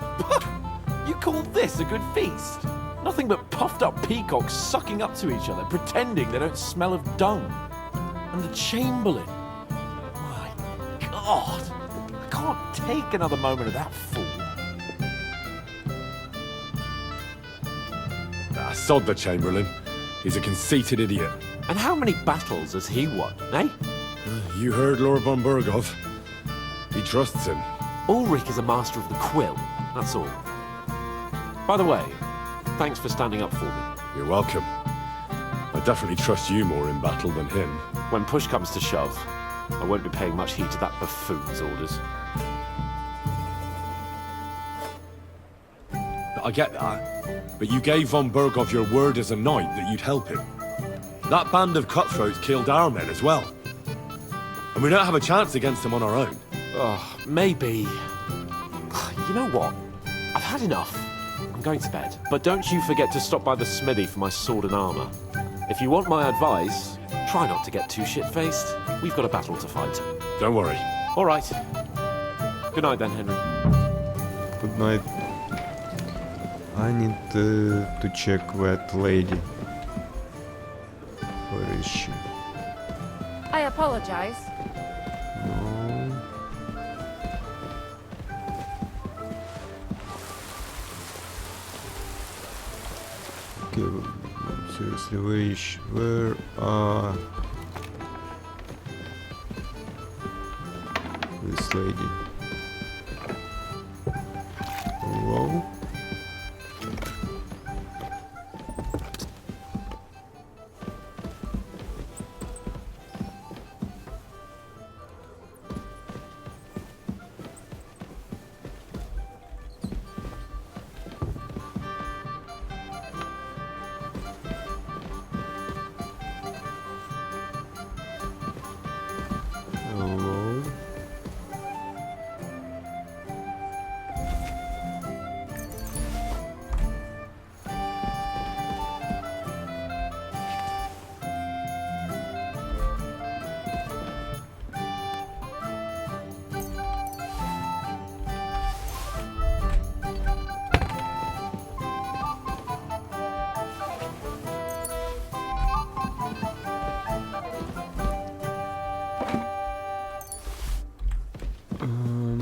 You call this a good feast? Nothing but puffed up peacocks sucking up to each other, pretending they don't smell of dung. And the Chamberlain. My God. I can't take another moment of that fool. Sod the Chamberlain. He's a conceited idiot. And how many battles has he won, eh? You heard Lord von Bergov. He trusts him. Ulrich is a master of the quill, that's all. By the way, thanks for standing up for me. You're welcome. I definitely trust you more in battle than him. When push comes to shove, I won't be paying much heed to that buffoon's orders. I get that. But you gave von Bergov your word as a knight that you'd help him. That band of cutthroats killed our men as well. And we don't have a chance against them on our own. Oh, maybe. You know what? I've had enough. I'm going to bed. But don't you forget to stop by the smithy for my sword and armor. If you want my advice, try not to get too shit-faced. We've got a battle to fight. Don't worry. All right. Good night then, Henry. Good night. I need to check that lady. Where is she? I apologize. No. Okay, seriously, where is she? Where are this lady? Hello? Hello?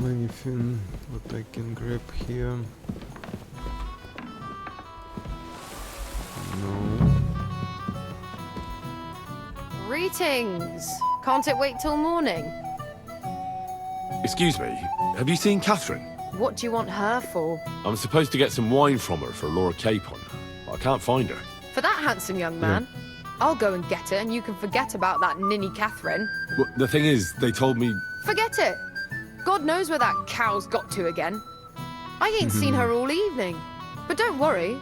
Anything what I can grab here? Greetings. Can't it wait till morning? Excuse me, have you seen Catherine? What do you want her for? I'm supposed to get some wine from her for Lord Capon. I can't find her. For that handsome young man? I'll go and get her, and you can forget about that ninny Catherine. Well, the thing is, they told me... Forget it. God knows where that cow's got to again. I ain't seen her all evening. But don't worry.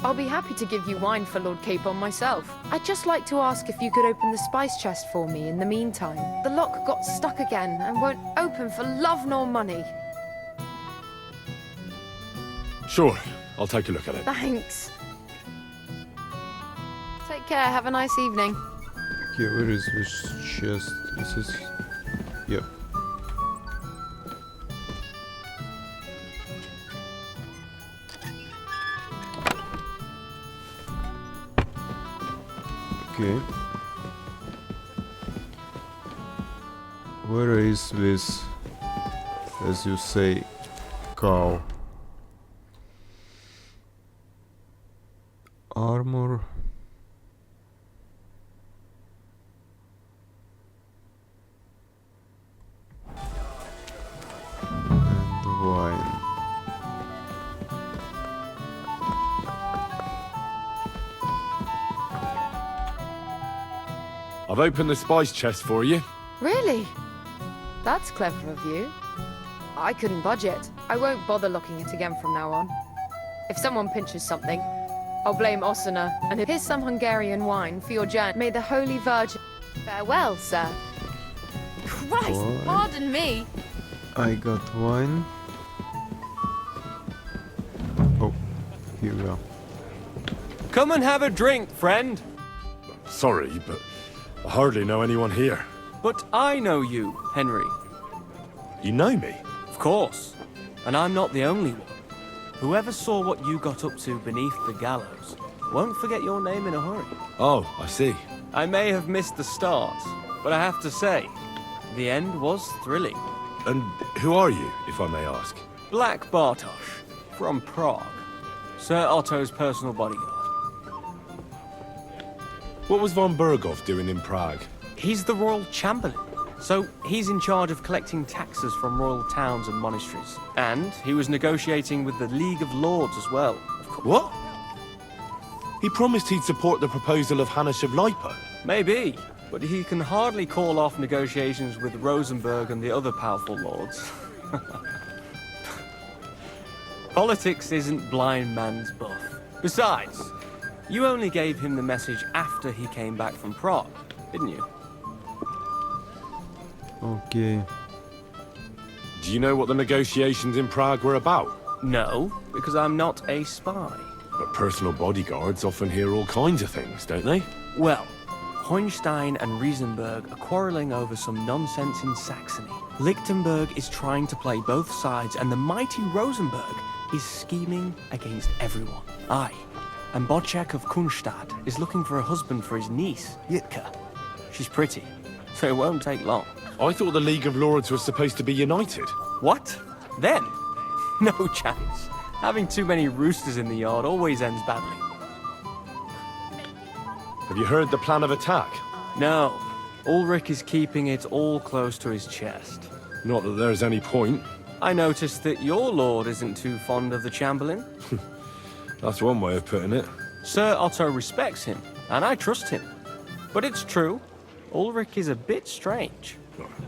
I'll be happy to give you wine for Lord Capon myself. I'd just like to ask if you could open the spice chest for me in the meantime. The lock got stuck again and won't open for love nor money. Sure, I'll take a look at it. Thanks. Take care, have a nice evening. Okay, where is this chest? Is this... Yep. Okay. Where is this, as you say, cow? Armor. And wine. I've opened the spice chest for you. Really? That's clever of you. I couldn't budget. I won't bother locking it again from now on. If someone pinches something, I'll blame Osuna, and here's some Hungarian wine for your journey. May the Holy Virgin... Farewell, sir. Christ, Wine. pardon me. I got wine. Oh, here we are. Come and have a drink, friend. Sorry, but I hardly know anyone here. But I know you, Henry. You know me? Of course. And I'm not the only one. Whoever saw what you got up to beneath the gallows won't forget your name in a hurry. Oh, I see. I may have missed the start, but I have to say, the end was thrilling. And who are you, if I may ask? Black Bartosz, from Prague. Sir Otto's personal bodyguard. What was von Bergov doing in Prague? He's the royal chamberlain. So he's in charge of collecting taxes from royal towns and monasteries. And he was negotiating with the League of Lords as well, of course. What? He promised he'd support the proposal of Hannes of Lipa. Maybe, but he can hardly call off negotiations with Rosenberg and the other powerful lords. Politics isn't blind man's buff. Besides, you only gave him the message after he came back from Prague, didn't you? Okay. Do you know what the negotiations in Prague were about? No, because I'm not a spy. But personal bodyguards often hear all kinds of things, don't they? Well, Hohenstein and Riesenberg are quarreling over some nonsense in Saxony. Lichtenberg is trying to play both sides, and the mighty Rosenberg is scheming against everyone. Aye, and Bocek of Kunstadt is looking for a husband for his niece, Yitka. She's pretty, so it won't take long. I thought the League of Lords was supposed to be united. What? Then? No chance. Having too many roosters in the yard always ends badly. Have you heard the plan of attack? No. Ulrich is keeping it all close to his chest. Not that there's any point. I noticed that your lord isn't too fond of the Chamberlain. That's one way of putting it. Sir Otto respects him, and I trust him. But it's true, Ulrich is a bit strange.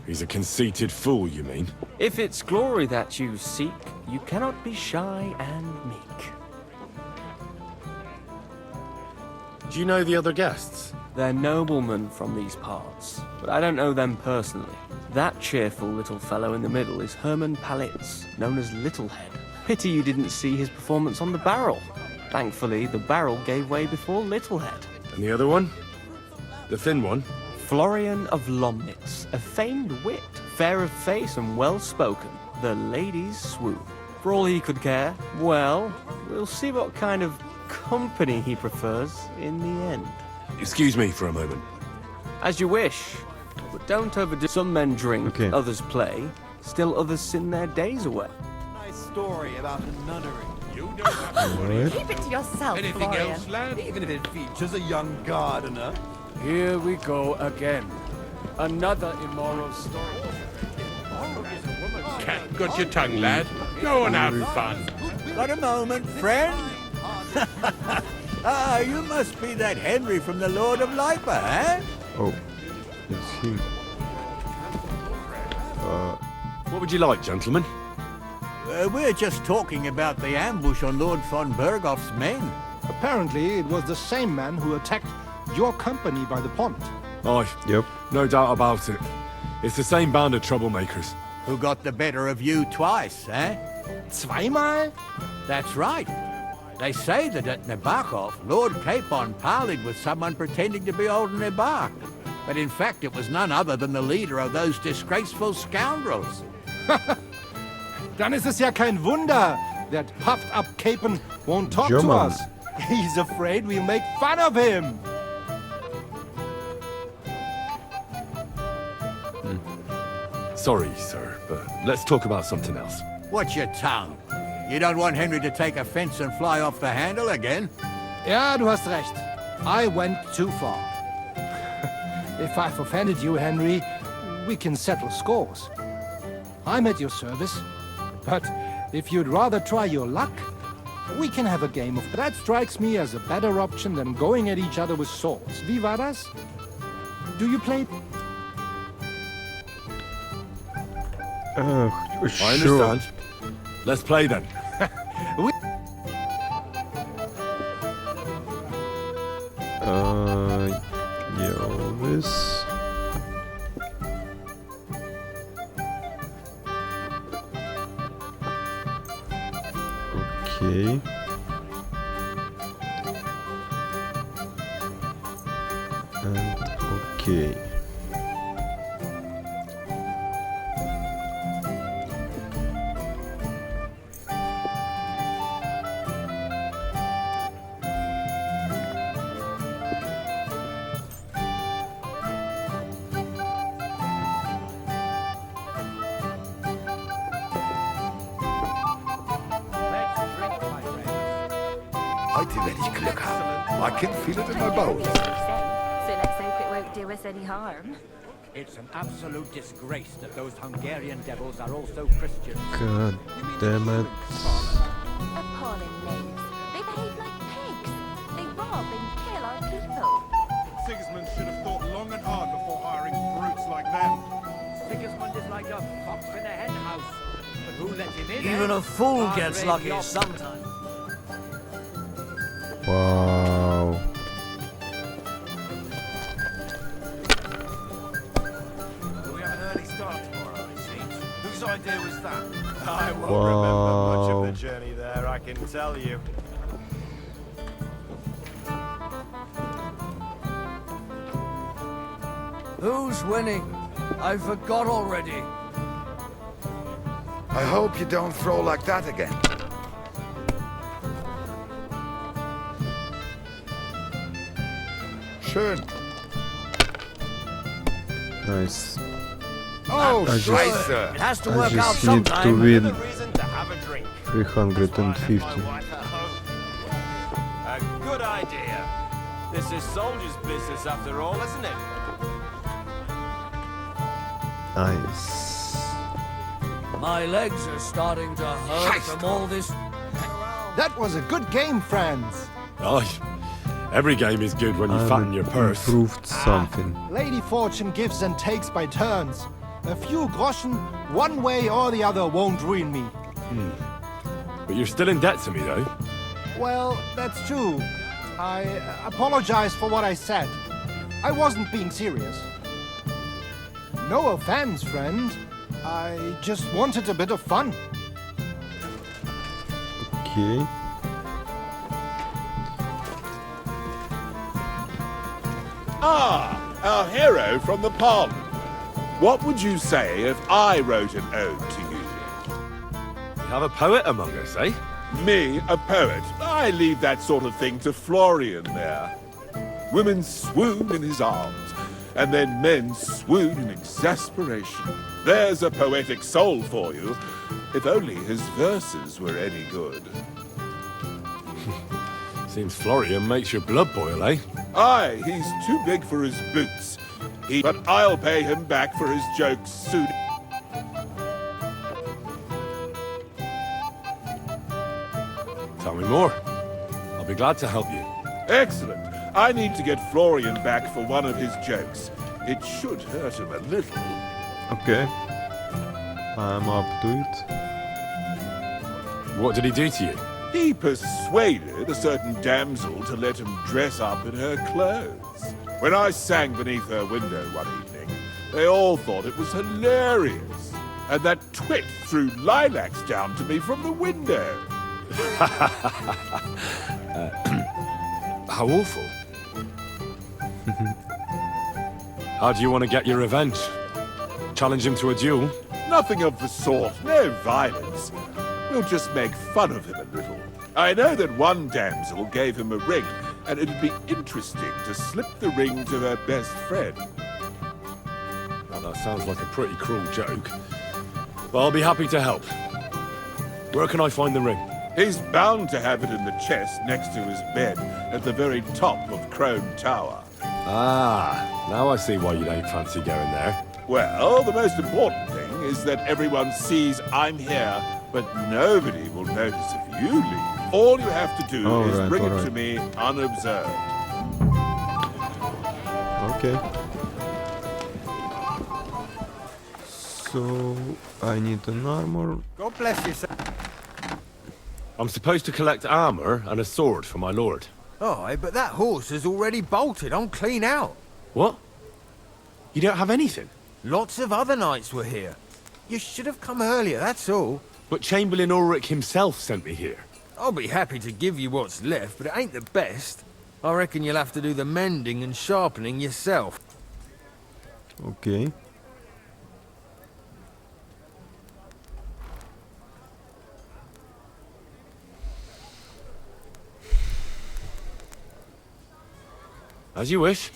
He's a conceited fool, you mean? If it's glory that you seek, you cannot be shy and meek. Do you know the other guests? They're noblemen from these parts, but I don't know them personally. That cheerful little fellow in the middle is Herman Palitz, known as Littlehead. Pity you didn't see his performance on the barrel. Thankfully, the barrel gave way before Littlehead. And the other one? The thin one? Florian of Lomnitz, a famed wit, fair of face and well-spoken. The ladies swoon. For all he could care, well, we'll see what kind of company he prefers in the end. Excuse me for a moment. As you wish, but don't overdo. Some men drink, others play, still others sin their days away. Nice story about a nunnery. You don't have to worry. Keep it to yourself, Anything Florian. else, lad? Even if it features a young gardener. Here we go again. Another immoral story. Cat got your tongue, lad. Go and have fun. Got a moment, friend? Ah, you must be that Henry from the Lord of Lipa, eh? Oh, it's him. What would you like, gentlemen? We're just talking about the ambush on Lord von Bergov's men. Apparently, it was the same man who attacked your company by the pond. Aye. Yep. No doubt about it. It's the same band of troublemakers. Who got the better of you twice, eh? Zweimal? That's right. They say that at Nebakov, Lord Capon parleyed with someone pretending to be old Nebak. But in fact, it was none other than the leader of those disgraceful scoundrels. Dann ist es ja kein Wunder that puffed-up Capon won't talk to German. us. He's afraid we'll make fun of him. Sorry, sir, but let's talk about something else. Watch your tongue. You don't want Henry to take offense and fly off the handle again? Ja, du hast recht. I went too far. If I've offended you, Henry, we can settle scores. I'm at your service. But if you'd rather try your luck, we can have a game of... That strikes me as a better option than going at each other with swords. Wie war das? Do you play... I Sure. understand. Let's play then. Elvis. Okay. And okay. Heute werde ich Glück haben. I can feel it in my bones. So let's hope it won't do us any harm. It's an absolute disgrace that those Hungarian devils are also Christians. God damn it. Appalling knaves. They behave like pigs. They rob and kill our people. Sigismund should have thought long and hard before hiring brutes like them. Sigismund is like a fox in a hen house. But who let him in? Even a fool gets lucky sometimes. Wow. We have an early start tomorrow, it seems. Whose idea was that? I won't remember much of Wow. the journey there, I can tell you. Who's winning? I forgot already. I hope you don't throw like that again. Schön. Nice. Oh, I just- Scheiße. It has to I work out just need to sometime. win Another reason to have a drink. 350. A good idea. This is soldier's business after all, isn't it? Nice. My legs are starting to hurt from all this. That was a good game, friends. Aye. Every game is good when you fatten your purse. Improved something. Lady Fortune gives and takes by turns. A few groschen, one way or the other, won't ruin me. But you're still in debt to me, though. Well, that's true. I apologize for what I said. I wasn't being serious. No offense, friend. I just wanted a bit of fun. Okay. Ah, our hero from the pond. What would you say if I wrote an ode to you? You have a poet among us, eh? Me, a poet? I leave that sort of thing to Florian there. Women swoon in his arms, and then men swoon in exasperation. There's a poetic soul for you, if only his verses were any good. Seems Florian makes your blood boil, eh? Aye, he's too big for his boots. But I'll pay him back for his jokes soon. Tell me more. I'll be glad to help you. Excellent. I need to get Florian back for one of his jokes. It should hurt him a little. Okay. I'm up to it. What did he do to you? He persuaded a certain damsel to let him dress up in her clothes. When I sang beneath her window one evening, they all thought it was hilarious. And that twit threw lilacs down to me from the window. How awful. How do you want to get your revenge? Challenge him to a duel? Nothing of the sort. No violence. We'll just make fun of him a little. I know that one damsel gave him a ring, and it'd be interesting to slip the ring to her best friend. Now, that sounds like a pretty cruel joke. But I'll be happy to help. Where can I find the ring? He's bound to have it in the chest next to his bed at the very top of Crone Tower. Ah, now I see why you don't fancy going there. Well, the most important thing is that everyone sees I'm here, but nobody will notice if you leave. All you have to do is bring it to me unobserved. Okay. So, I need an armor. God bless you, sir. I'm supposed to collect armor and a sword for my lord. Aye, but that horse is already bolted. I'm clean out. What? You don't have anything? Lots of other knights were here. You should have come earlier, that's all. But Chamberlain Ulrich himself sent me here. I'll be happy to give you what's left, but it ain't the best. I reckon you'll have to do the mending and sharpening yourself. Okay. As you wish.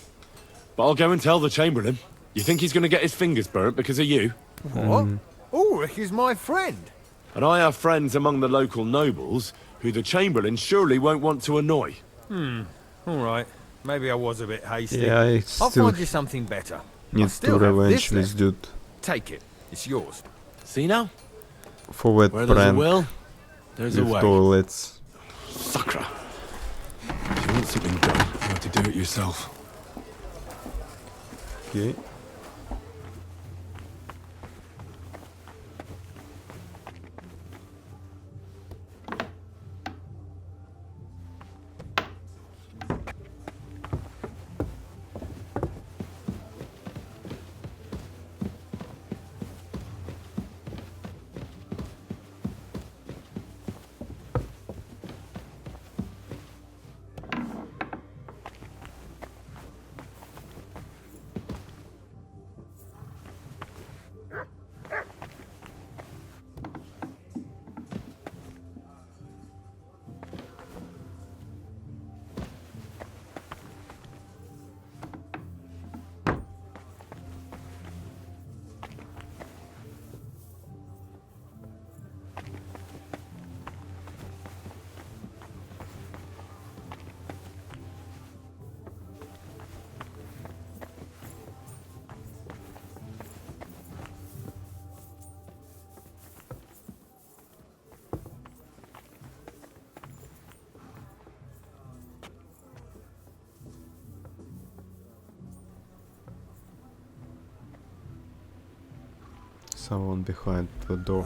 But I'll go and tell the Chamberlain. You think he's going to get his fingers burnt because of you? What? Ulrich is my friend. And I have friends among the local nobles who the Chamberlain surely won't want to annoy. All right. Maybe I was a bit hasty. Yeah, I'll find you something better. Need to revenge this dude. Take it. It's yours. See now? Forward Where there's a prank will, there's a with way. toilets. Sucker. If you want something done, you have to do it yourself. Okay. Someone behind the door.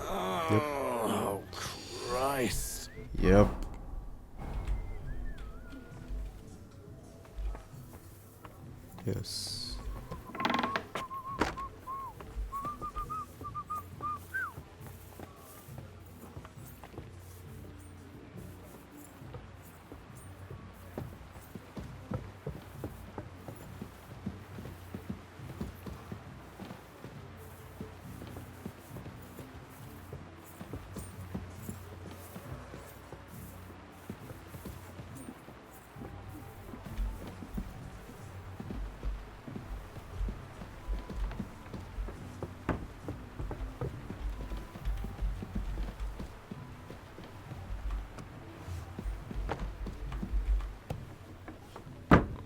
Yep. Oh, Christ. Yep. Yes.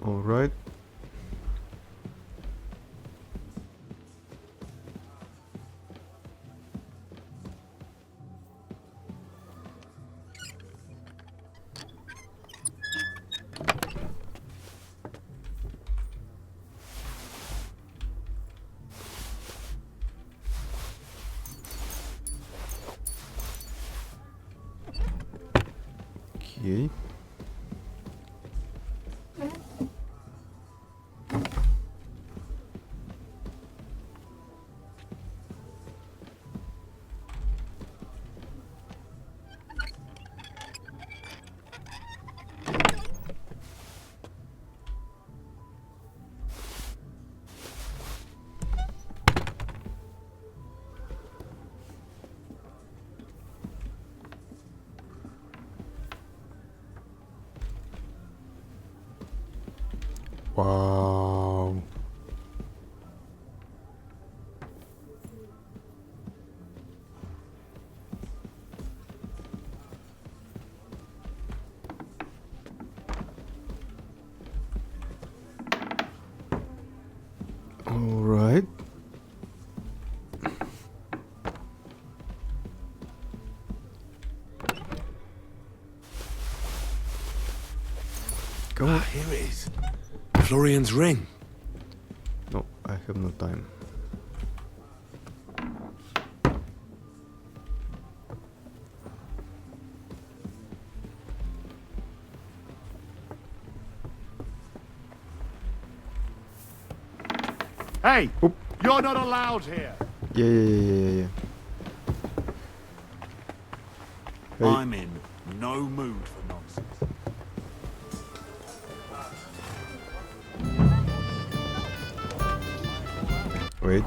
Alright. Okay. Wow. All right. Go. Ah, here it is. Florian's ring. No, I have no time. Hey, you're not allowed here. Yeah. Hey. I'm in no mood for nonsense. Wait.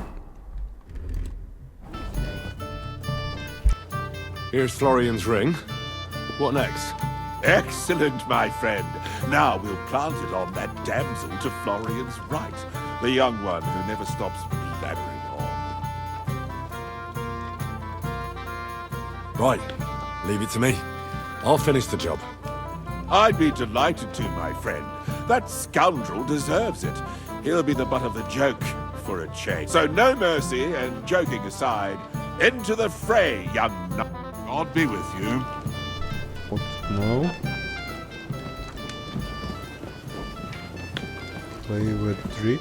Here's Florian's ring. What next? Excellent, my friend. Now we'll plant it on that damsel to Florian's right, the young one who never stops blabbering on. Right. Leave it to me. I'll finish the job. I'd be delighted to, my friend. That scoundrel deserves it. He'll be the butt of the joke for a change. So no mercy, and joking aside, into the fray, young nut. God be with you. What now? Play with trick.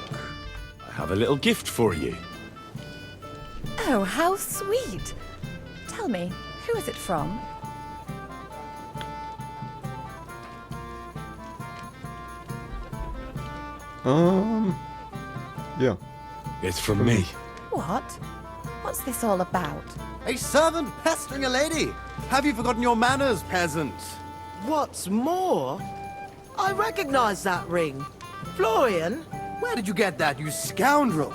I have a little gift for you. Oh, how sweet. Tell me, who is it from? Yeah. It's from me. What? What's this all about? A servant pestering a lady! Have you forgotten your manners, peasant? What's more, I recognize that ring. Florian? Where did you get that, you scoundrel?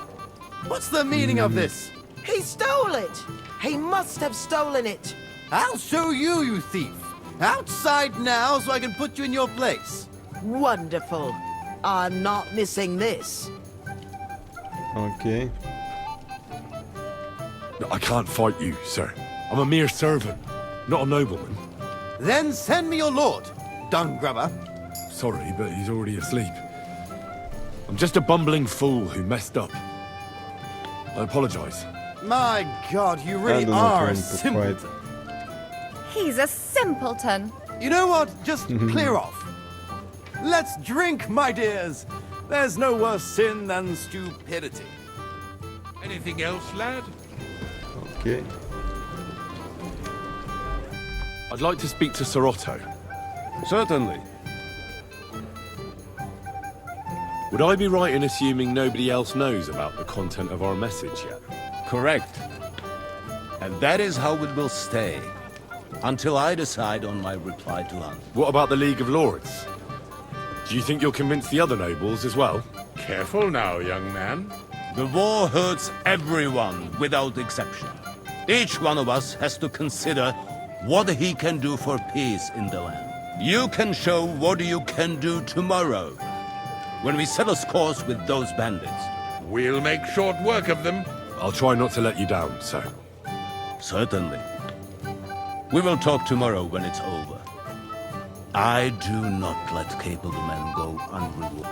What's the meaning of this? He stole it! He must have stolen it! I'll show you, you thief! Outside now so I can put you in your place. Wonderful. I'm not missing this. Okay. No, I can't fight you, sir. I'm a mere servant, not a nobleman. Then send me your lord, dung grubber. Sorry, but he's already asleep. I'm just a bumbling fool who messed up. I apologize. My God, you really are a simpleton. He's a simpleton. You know what? Just clear off. Let's drink, my dears. There's no worse sin than stupidity. Anything else, lad? Okay. I'd like to speak to Sir Otto. Certainly. Would I be right in assuming nobody else knows about the content of our message yet? Correct. And that is how it will stay, until I decide on my reply to Hans. What about the League of Lords? Do you think you'll convince the other nobles as well? Careful now, young man. The war hurts everyone without exception. Each one of us has to consider what he can do for peace in the land. You can show what you can do tomorrow, when we settle scores with those bandits. We'll make short work of them. I'll try not to let you down, sir. Certainly. We will talk tomorrow when it's over. I do not let capable men go unrewarded.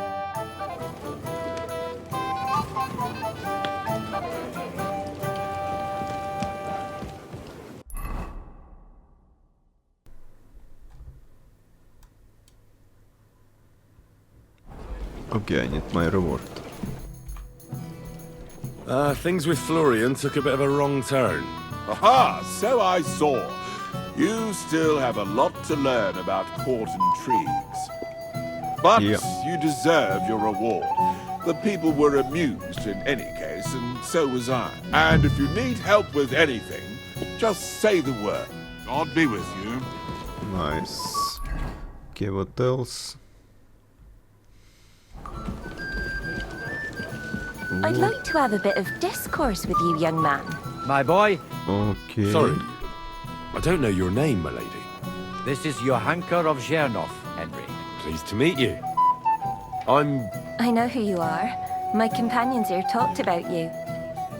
Okay, I need my reward. Things with Florian took a bit of a wrong turn. Aha, so I saw. You still have a lot to learn about court intrigues. But you deserve your reward. The people were amused in any case, and so was I. And if you need help with anything, just say the word. God be with you. Nice. Okay, what else? I'd like to have a bit of discourse with you, young man. My boy. Okay. Sorry. I don't know your name, my lady. This is Johanka of Zhernov, Henry. Pleased to meet you. I know who you are. My companions here talked about you.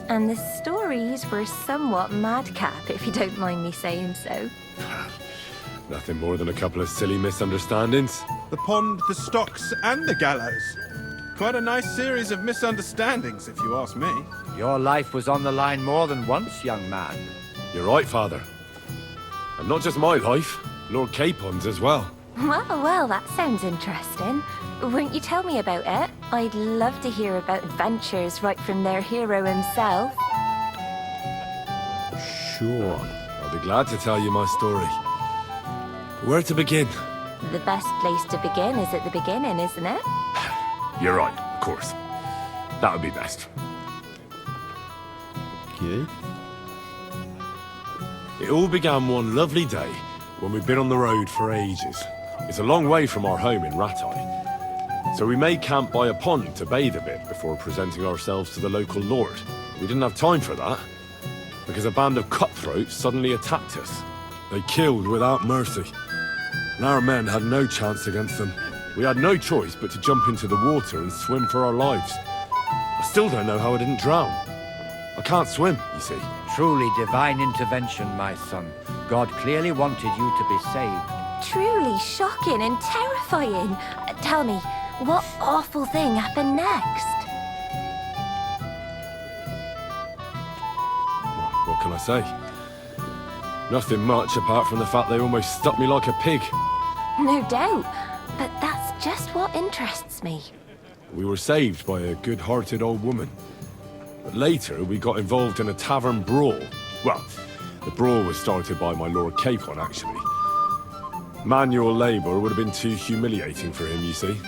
And the stories were somewhat madcap, if you don't mind me saying so. Nothing more than a couple of silly misunderstandings. The pond, the stocks, and the gallows. Quite a nice series of misunderstandings, if you ask me. Your life was on the line more than once, young man. You're right, Father. And not just my life, Lord Capon's as well. Well, that sounds interesting. Won't you tell me about it? I'd love to hear about adventures right from their hero himself. Sure. I'll be glad to tell you my story. Where to begin? The best place to begin is at the beginning, isn't it? You're right, of course. That would be best. Okay. It all began one lovely day when we'd been on the road for ages. It's a long way from our home in Ratai. So we made camp by a pond to bathe a bit before presenting ourselves to the local lord. We didn't have time for that, because a band of cutthroats suddenly attacked us. They killed without mercy, and our men had no chance against them. We had no choice but to jump into the water and swim for our lives. I still don't know how I didn't drown. I can't swim, you see. Truly divine intervention, my son. God clearly wanted you to be saved. Truly shocking and terrifying. Tell me, what awful thing happened next? What can I say? Nothing much apart from the fact they almost stuck me like a pig. No doubt, but that's just what interests me. We were saved by a good-hearted old woman. But later, we got involved in a tavern brawl. Well, the brawl was started by my Lord Capon, actually. Manual labor would have been too humiliating for him, you see.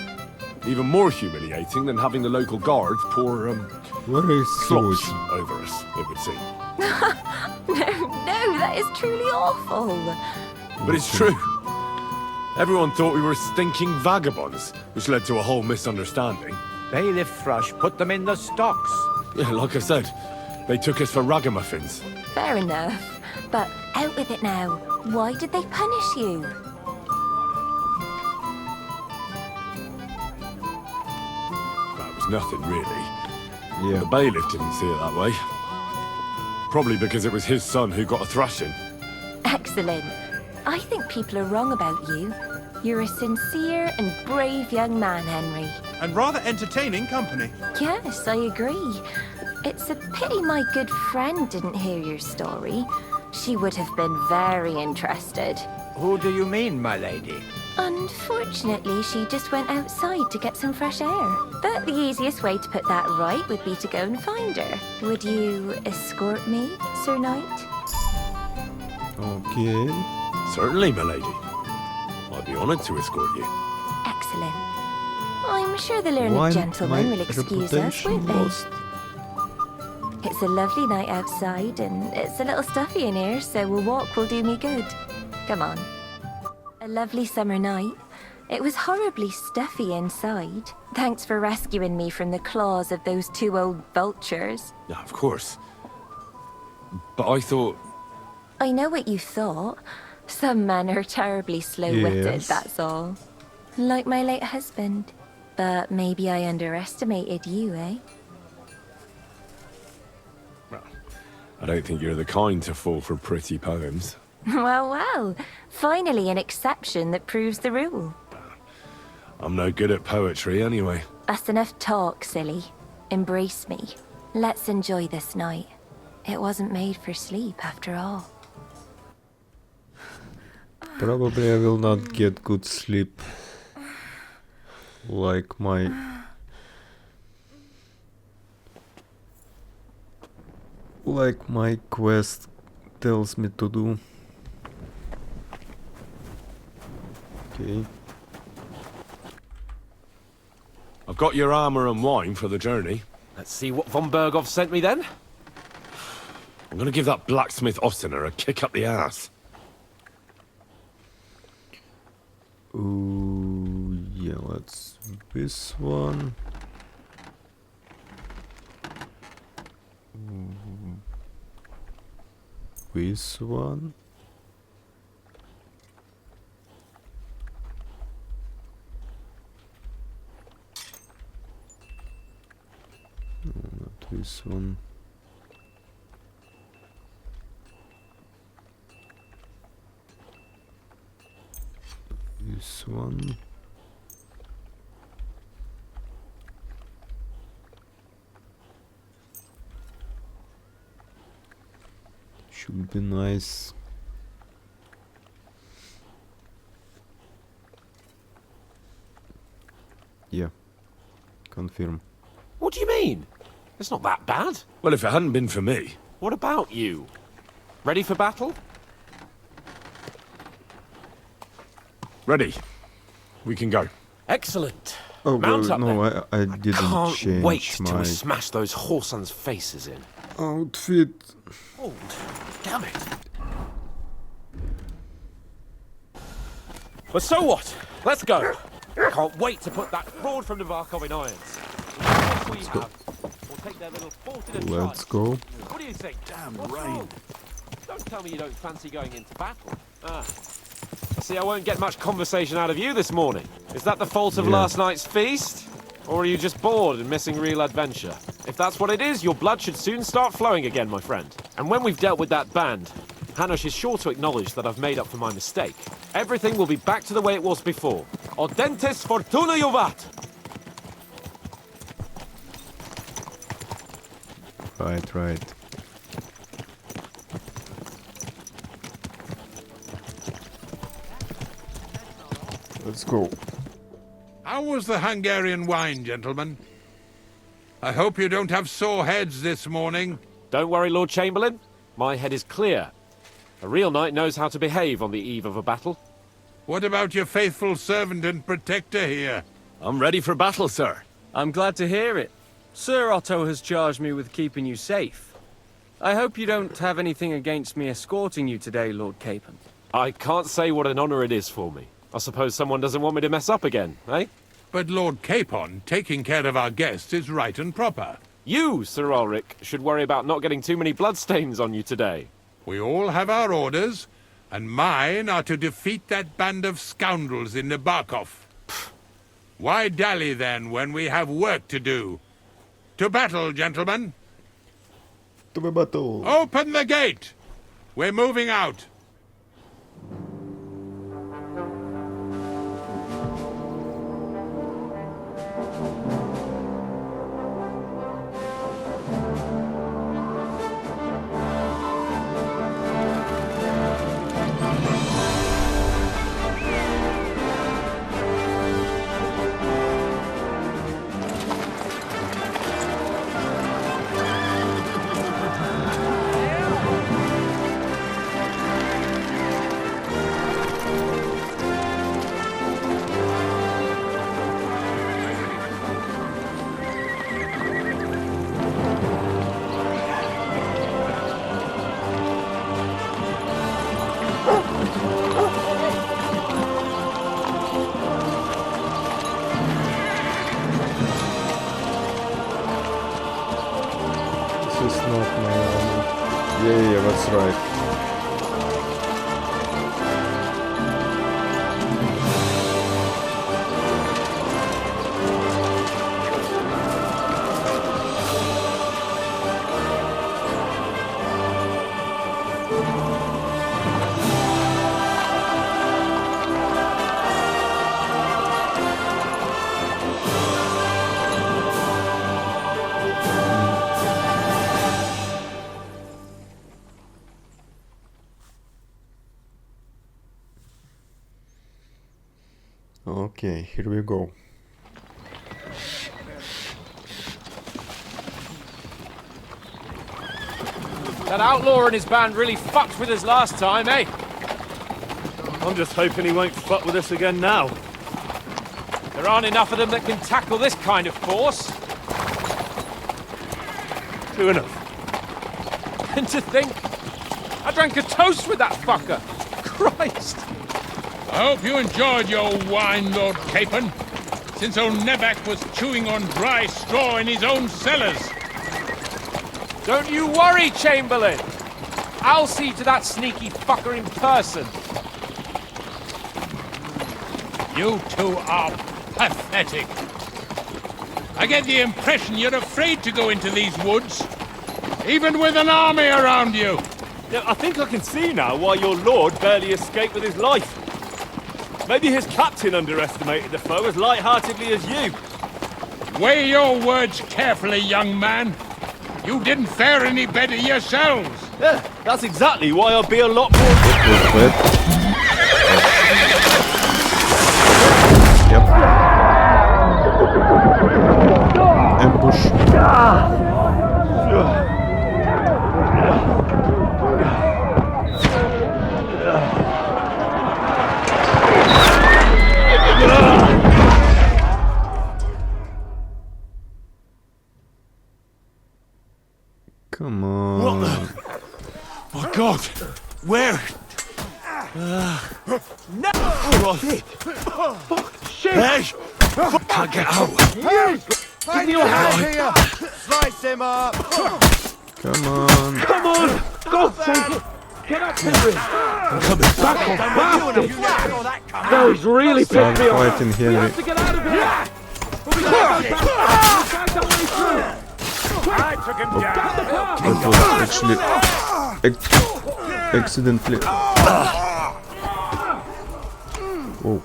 Even more humiliating than having the local guards pour, slops over us, it would seem. No, that is truly awful. But it's true. Everyone thought we were stinking vagabonds, which led to a whole misunderstanding. Bailiff Thrush put them in the stocks. Yeah, like I said, they took us for ragamuffins. Fair enough. But out with it now. Why did they punish you? That was nothing, really. Yeah. The bailiff didn't see it that way. Probably because it was his son who got a thrashing. Excellent. I think people are wrong about you. You're a sincere and brave young man, Henry. And rather entertaining company. Yes, I agree. It's a pity my good friend didn't hear your story. She would have been very interested. Who do you mean, my lady? Unfortunately, she just went outside to get some fresh air. But the easiest way to put that right would be to go and find her. Would you escort me, Sir Knight? Okay. Certainly, my lady. I'd be honored to escort you. Excellent. I'm sure the learned gentlemen will excuse us, won't they? It's a lovely night outside, and it's a little stuffy in here, so a walk will do me good. Come on. A lovely summer night. It was horribly stuffy inside. Thanks for rescuing me from the claws of those two old vultures. Yeah, of course. But I thought... I know what you thought. Some men are terribly slow-witted, Yes. that's all. Like my late husband. But maybe I underestimated you, eh? I don't think you're the kind to fall for pretty poems. Well, well. Finally an exception that proves the rule. I'm no good at poetry anyway. That's enough talk, silly. Embrace me. Let's enjoy this night. It wasn't made for sleep, after all. Probably I will not get good sleep. Like my quest tells me to do. Okay. I've got your armor and wine for the journey. Let's see what von Bergov sent me then. I'm gonna give that blacksmith Ostiner a kick up the ass. Ooh, yeah, let's this one. This one. No, not this one. This one. Should be nice. Yeah. Confirm. What do you mean? It's not that bad. Well, if it hadn't been for me. What about you? Ready for battle? Ready. We can go. Excellent. Oh, Mount up no, then. I didn't Can't change wait till my we smash those whoresons' faces in. outfit. Oh, damn it. But so what? Let's go. Can't wait to put that fraud from Nebakov in irons. Let's go. We'll take their little fort in a Let's charge. go. What do you think? Damn What's right. wrong? Don't tell me you don't fancy going into battle. See, I won't get much conversation out of you this morning. Is that the fault of last night's feast? Or are you just bored and missing real adventure? If that's what it is, your blood should soon start flowing again, my friend. And when we've dealt with that band, Hanush is sure to acknowledge that I've made up for my mistake. Everything will be back to the way it was before. Audentes fortuna juvat! Right. Let's go. How was the Hungarian wine, gentlemen? I hope you don't have sore heads this morning. Don't worry, Lord Chamberlain. My head is clear. A real knight knows how to behave on the eve of a battle. What about your faithful servant and protector here? I'm ready for battle, sir. I'm glad to hear it. Sir Otto has charged me with keeping you safe. I hope you don't have anything against me escorting you today, Lord Capon. I can't say what an honor it is for me. I suppose someone doesn't want me to mess up again, eh? But Lord Capon, taking care of our guests is right and proper. You, Sir Ulrich, should worry about not getting too many bloodstains on you today. We all have our orders, and mine are to defeat that band of scoundrels in Nebakov. Why dally then when we have work to do? To battle, gentlemen! To battle! Open the gate! We're moving out! This is not my army. Yeah, that's right. Okay, here we go. That outlaw and his band really fucked with us last time, eh? I'm just hoping he won't fuck with us again now. There aren't enough of them that can tackle this kind of force. True enough. And to think, I drank a toast with that fucker. Christ! I hope you enjoyed your wine, Lord Capon, since old Nebak was chewing on dry straw in his own cellars. Don't you worry, Chamberlain. I'll see to that sneaky fucker in person. You two are pathetic. I get the impression you're afraid to go into these woods, even with an army around you. Yeah, I think I can see now why your lord barely escaped with his life. Maybe his captain underestimated the foe as light-heartedly as you. Weigh your words carefully, young man. You didn't fare any better yourselves. Yeah, that's exactly why I'll be a lot more... Yep. Ambush. Come on. What the? My God! Where? No! Oh, Shit! Hey! Can't get out! Give me your hand here! Slice him up! Come on. Come on! God's sake! Get up, Henry! I'm coming. Back off! No, he's really Start pissed me off! fighting, Henry. We have to get out of here! But we can't go back! We'll find our way through! I took him down! That was actually accidentally. Oh.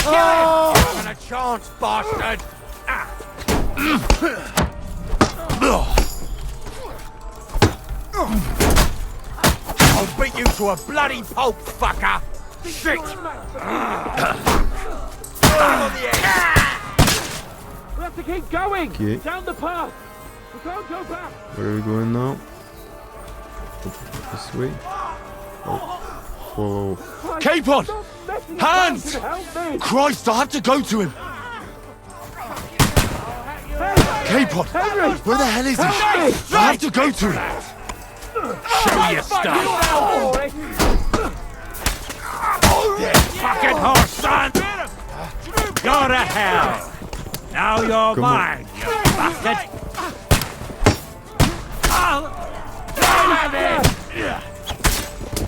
Having a chance, bastard! I'll beat you to a bloody pulp, fucker! Shit! We have to keep going! Okay. Down the path! We can't go back! Where are we going now? This way? Oh. Follow. Capon! Hans! Christ, I have to go to him! Capon! Where the hell is he? I have to go to him! Show your stuff! Fucking horse, son! Go to hell! Now you're Come on. mine, you bastard!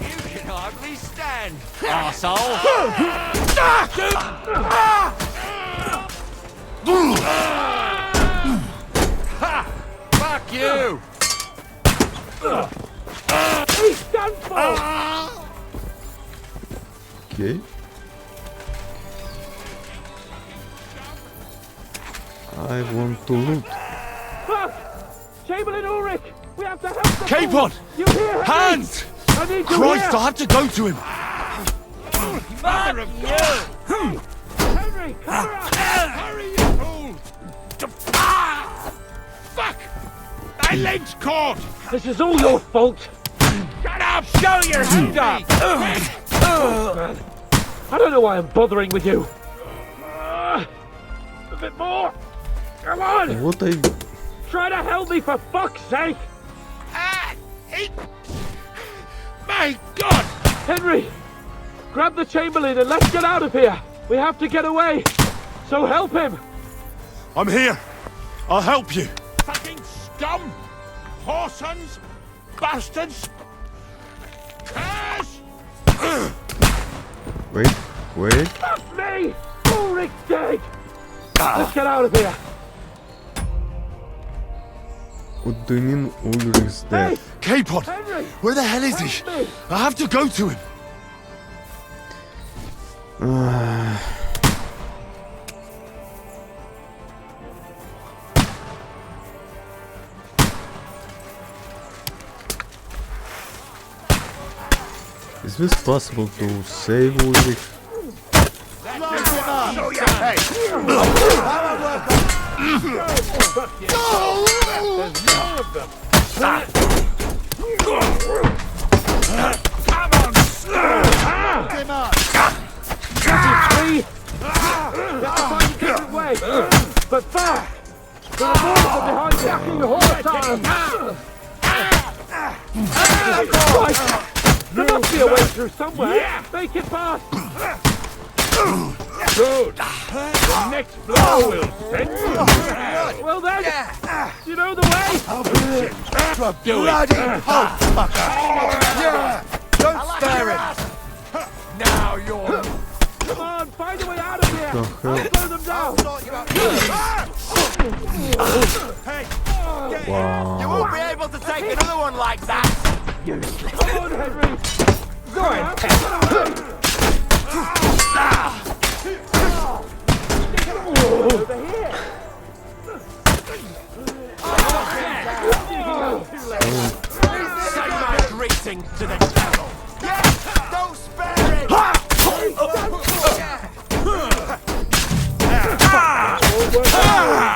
You can hardly stand, arsehole! Fuck you! He's done for! Okay. I want to loot. Fuck! Chamberlain Ulrich! We have to help the Capon! fool. You hear, Hans! I need you Christ, here! I have to go to him! Mother of God! Henry, cover up! Hurry, you fool! Fuck! My leg's caught! This is all your fault! Shut up! Show your hand up! I don't know why I'm bothering with you. A bit more! Come on! What I... Try to help me for fuck's sake! My God! Henry! Grab the Chamberlain and let's get out of here! We have to get away! So help him! I'm here! I'll help you! Fucking scum! Whoresons! Bastards! Curse! Wait. Fuck me! Ulrich's dead! Let's get out of here! What do you mean Ulrich's dead? Capon! Where the hell is he? I have to go to him! Is this possible to save Ulrich? But fire! The revolver behind the fucking horse arm! There must be a way through somewhere! Make it fast! Good! The next blow will send you! Well then, you know the way? Do it! Don't spare him! Now you're... Come on, find a way out of here! I'll slow them down! Wow. You won't be able to take another one like that! Useless! Come on, Henry! Go ahead! Over here! Send my greeting to the devil! Yes! Don't spare him!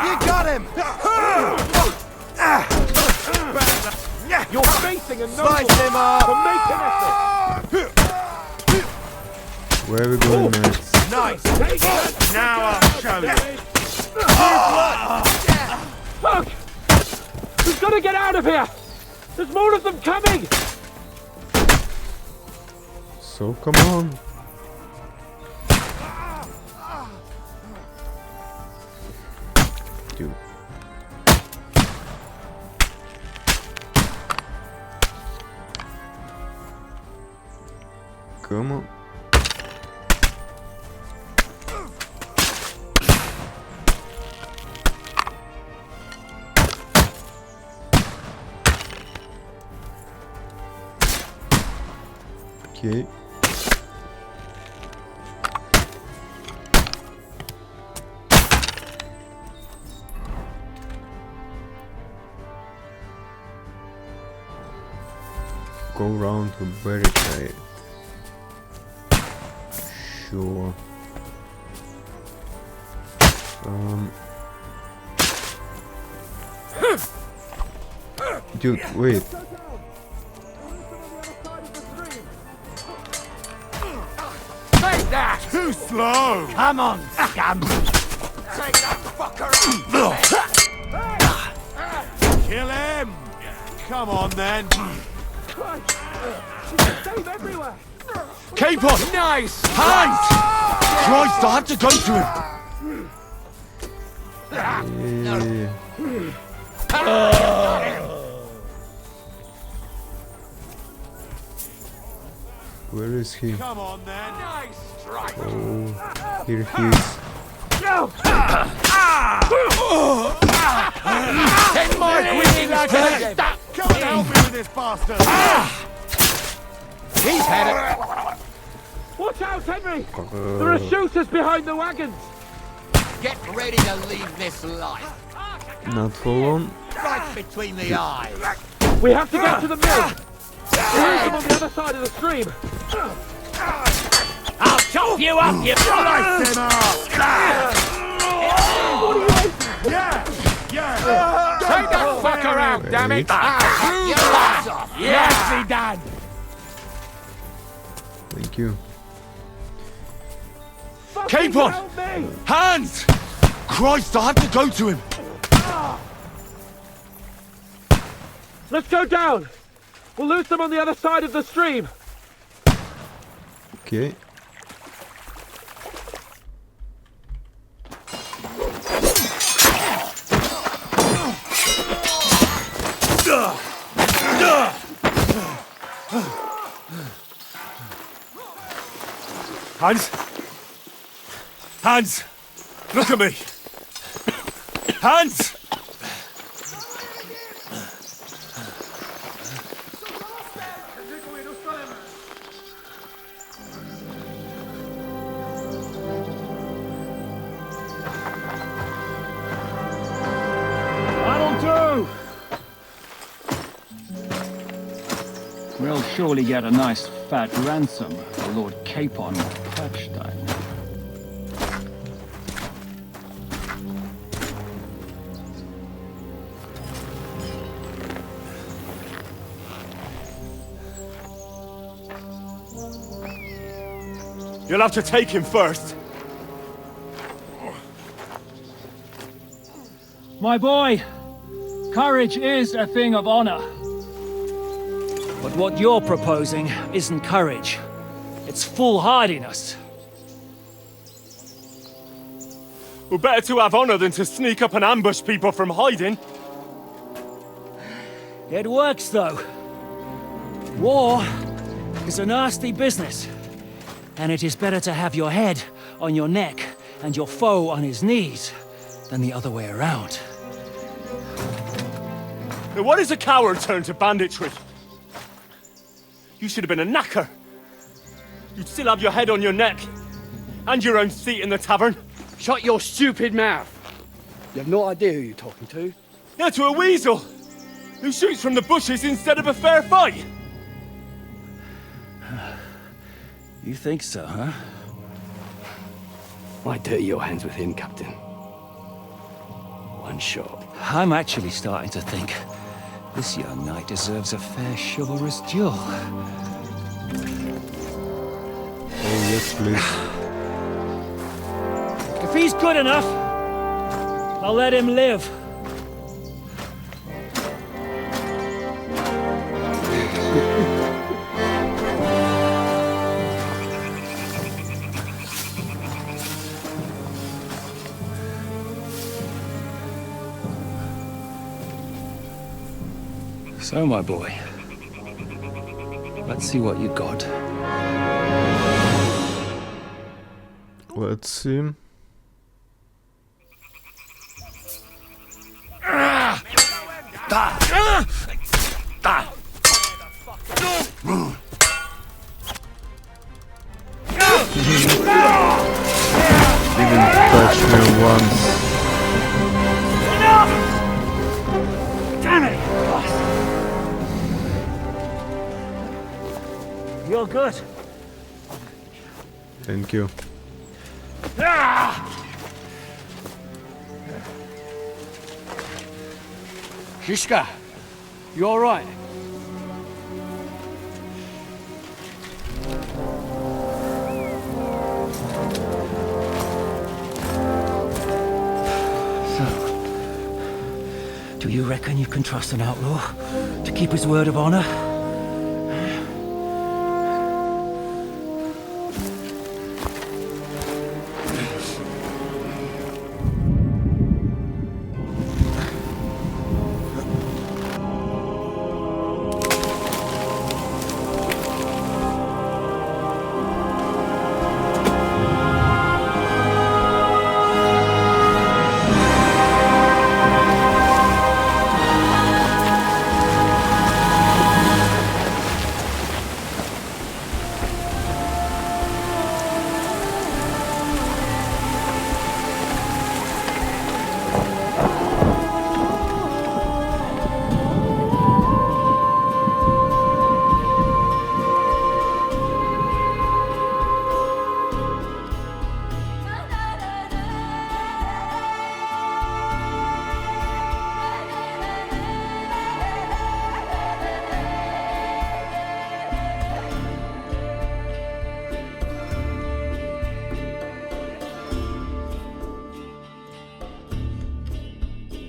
You got him! You're facing a noble Slice him up! to make an effort! Where are we going next? Nice! Now I'll show you! Fuck! We've got to get out of here! There's more of them coming! So come on. Dude. Come on. Okay. Go round to barricade. Sure. Dude, wait. Take that! Too slow! Come on, scum! Take that fucker out! Kill him! Come on then! Save everywhere! Capon! Nice! Hans! Christ, I have to go to him! Where is he? Come on then! Nice strike! Oh, here he is. No! Ten more greedy lads! Come and help me with this bastard! He's had it! Watch out, Henry! There are shooters behind the wagons! Get ready to leave this life. Not for long. Right between the eyes. We have to get to the mill! There is them on the other side of the stream! I'll chop you up, you slice him up! What are you waiting for? Yeah! Take that fucker out, damn it! Yes, he done! Thank you. Capon! Hans! Christ, I have to go to him! Let's go down! We'll lose them on the other side of the stream! Okay. Hans? Hans! Look at me! Hans! We'll surely get a nice fat ransom for Lord Capon of Patchstein. You'll have to take him first. My boy, courage is a thing of honor. But what you're proposing isn't courage. It's foolhardiness. Well, better to have honor than to sneak up and ambush people from hiding. It works, though. War is a nasty business. And it is better to have your head on your neck and your foe on his knees than the other way around. Now, what is a coward turned to banditry? You should have been a knacker. You'd still have your head on your neck. And your own seat in the tavern. Shut your stupid mouth. You have no idea who you're talking to. Yeah, to a weasel. Who shoots from the bushes instead of a fair fight. You think so, huh? Why dirty your hands with him, Captain? One shot. I'm actually starting to think this young knight deserves a fair chivalrous duel. Oh, yes, please. If he's good enough, I'll let him live. So, my boy, let's see what you got. Let's see. Didn't touch me once. Damn it! You're good. Thank you. Shishka, you all right? Do you reckon you can trust an outlaw to keep his word of honor?